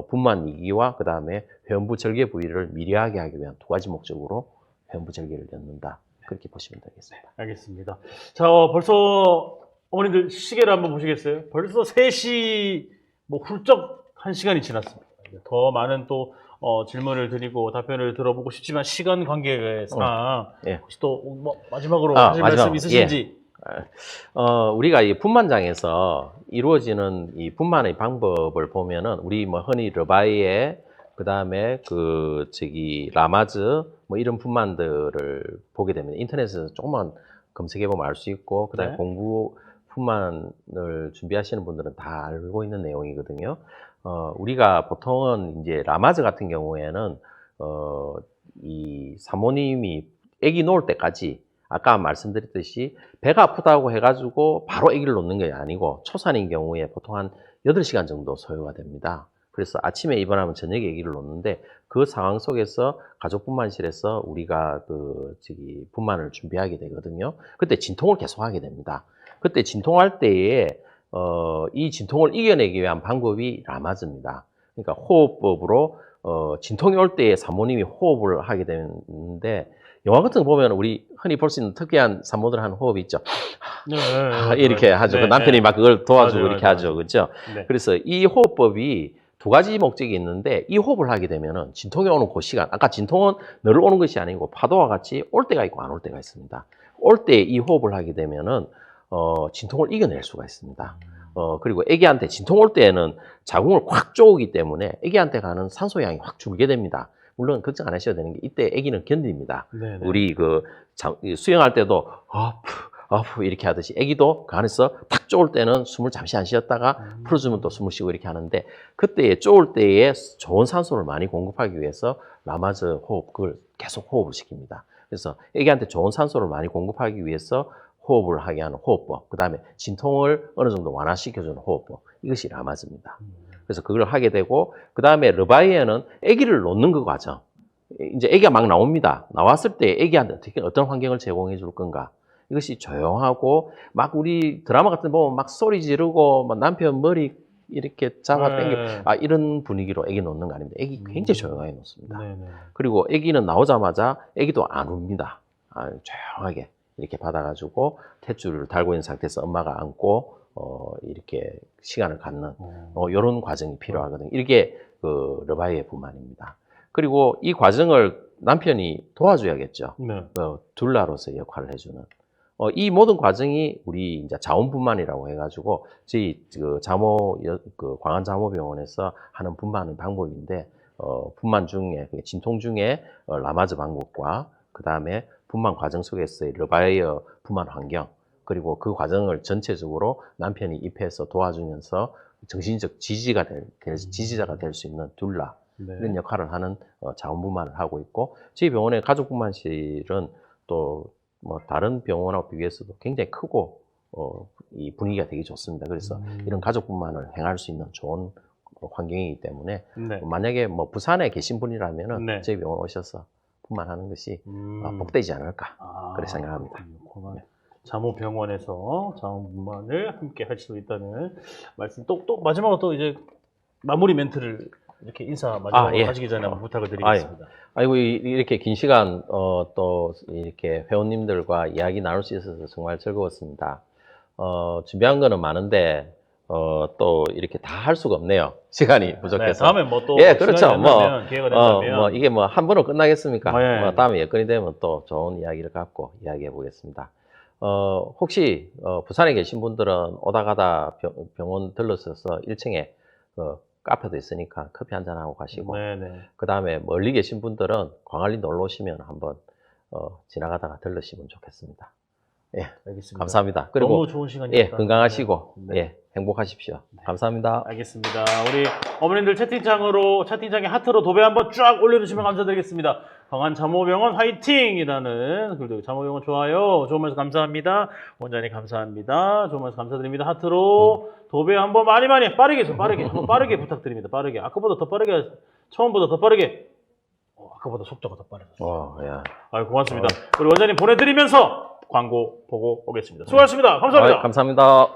분만이기와 그 다음에 회음부절개 부위를 미리하게 하기 위한 두 가지 목적으로 회음부절개를 엮는다. 그렇게 보시면 되겠습니다. 알겠습니다. 자, 벌써 어머님들 시계를 한번 보시겠어요? 벌써 3시 뭐 훌쩍 1시간이 지났습니다. 더 많은 또 질문을 드리고 답변을 들어보고 싶지만 시간 관계상 예. 혹시 또 뭐 마지막으로 하실 말씀 있으신지? 우리가 이 분만장에서 이루어지는 이 분만의 방법을 보면은 우리 뭐 흔히 르바이에 그 다음에 라마즈 뭐 이런 분만들을 보게 되면 인터넷에서 조금만 검색해 보면 알 수 있고 그 다음에 네. 공부 분만을 준비하시는 분들은 다 알고 있는 내용이거든요. 우리가 보통은 이제 라마즈 같은 경우에는 이 사모님이 아기 놓을 때까지 아까 말씀드렸듯이 배가 아프다고 해가지고 바로 아기를 놓는 게 아니고 초산인 경우에 보통 한 8시간 정도 소요가 됩니다. 그래서 아침에 입원하면 저녁에 아기를 놓는데 그 상황 속에서 가족분만실에서 우리가 분만을 준비하게 되거든요. 그때 진통을 계속하게 됩니다. 그때 진통할 때에 이 진통을 이겨내기 위한 방법이 라마즈입니다. 그러니까 호흡법으로 진통이 올 때에 사모님이 호흡을 하게 되는데 영화 같은 거 보면 우리 흔히 볼 수 있는 특이한 산모들 하는 호흡이 있죠. 이렇게 하죠. 네, 그 남편이 네. 막 그걸 도와주고 맞아요, 이렇게 맞아요. 하죠. 그렇죠? 네. 그래서 이 호흡법이 두 가지 목적이 있는데 이 호흡을 하게 되면은 진통이 오는 그 시간, 아까 진통은 늘 오는 것이 아니고 파도와 같이 올 때가 있고 안 올 때가 있습니다. 올 때 이 호흡을 하게 되면은 진통을 이겨낼 수가 있습니다. 그리고 아기한테 진통 올 때에는 자궁을 확 쪼우기 때문에 아기한테 가는 산소량이 확 줄게 됩니다. 물론 걱정 안 하셔도 되는 게 이때 아기는 견딥니다. 네네. 우리 수영할 때도 아프 이렇게 하듯이 아기도 그 안에서 탁 쪼을 때는 숨을 잠시 안 쉬었다가 풀어주면 또 숨을 쉬고 이렇게 하는데 그때에 쪼을 때에 좋은 산소를 많이 공급하기 위해서 라마즈 호흡 그걸 계속 호흡을 시킵니다. 그래서 아기한테 좋은 산소를 많이 공급하기 위해서 호흡을 하게 하는 호흡법, 그 다음에 진통을 어느 정도 완화시켜주는 호흡법, 이것이 라마즈입니다. 그래서 그걸 하게 되고 그 다음에 르바이에는 아기를 놓는 그 과정, 이제 아기가 막 나옵니다. 나왔을 때 아기한테 어떤 환경을 제공해 줄 건가, 이것이 조용하고 막 우리 드라마 같은 거 보면 막 소리 지르고 막 남편 머리 이렇게 잡아당기고 이런 분위기로 아기 놓는 거 아닙니다. 아기 굉장히 조용하게 놓습니다. 그리고 아기는 나오자마자 아기도 안 웁니다. 조용하게 이렇게 받아가지고 탯줄을 달고 있는 상태에서 엄마가 안고 이렇게 시간을 갖는 이런 과정이 필요하거든요. 이게 그 르바이의 분만입니다. 그리고 이 과정을 남편이 도와줘야겠죠. 둘라로서 역할을 해주는. 이 모든 과정이 우리 이제 자원분만이라고 해가지고 저희 그 광안자모병원에서 하는 분만의 방법인데 분만 중에 진통 중에 라마즈 방법과 그 다음에 분만 과정 속에서의 르바이어 분만 환경 그리고 그 과정을 전체적으로 남편이 입회해서 도와주면서 정신적 지지자가 될 수 있는 둘라 네. 이런 역할을 하는 자원분만을 하고 있고 저희 병원의 가족분만실은 또 뭐 다른 병원하고 비교해서도 굉장히 크고 이 분위기가 되게 좋습니다. 그래서 이런 가족분만을 행할 수 있는 좋은 환경이기 때문에 네. 만약에 뭐 부산에 계신 분이라면은 네. 저희 병원 오셔서 분만하는 것이 복되지 않을까 그렇게 생각합니다. 그렇군요. 자모병원에서 자원분만을 함께 할 수 있다는 말씀. 또 마지막으로 또 이제 마무리 멘트를 이렇게 인사 마지막으로 예. 하시기 전에 한번 부탁을 드리겠습니다. 아이고 이렇게 긴 시간 또 이렇게 회원님들과 이야기 나눌 수 있어서 정말 즐거웠습니다. 준비한 거는 많은데 또 이렇게 다 할 수가 없네요. 시간이 부족해서. 네, 다음에 뭐 또 그렇죠. 기회가 된다면 이게 뭐 한 번으로 끝나겠습니까? 네. 뭐 다음에 여건이 되면 또 좋은 이야기를 갖고 이야기해 보겠습니다. 혹시 부산에 계신 분들은 오다 가다 병원 들러서서 1층에 카페도 있으니까 커피 한잔 하고 가시고 그 다음에 멀리 계신 분들은 광안리 놀러 오시면 한번 지나가다가 들르시면 좋겠습니다. 예, 알겠습니다. 감사합니다. 그리고 너무 좋은 시간이었다. 예, 건강하시고 네. 예, 행복하십시오. 감사합니다. 알겠습니다. 우리 어머님들 채팅창에 하트로 도배 한번 쫙 올려주시면 감사드리겠습니다. 광안자모병원 화이팅이라는 글도 자모병원 좋아요. 좋은 말씀 감사합니다. 원장님 감사합니다. 좋은 말씀 감사드립니다. 하트로 도배 한번 많이 빠르게 한번 빠르게 부탁드립니다. 빠르게 아까보다 더 빠르게 처음보다 더 빠르게 아까보다 속도가 더 빠르죠. 야. 고맙습니다. 우리 원장님 보내드리면서 광고 보고 오겠습니다. 수고하셨습니다. 감사합니다. 감사합니다.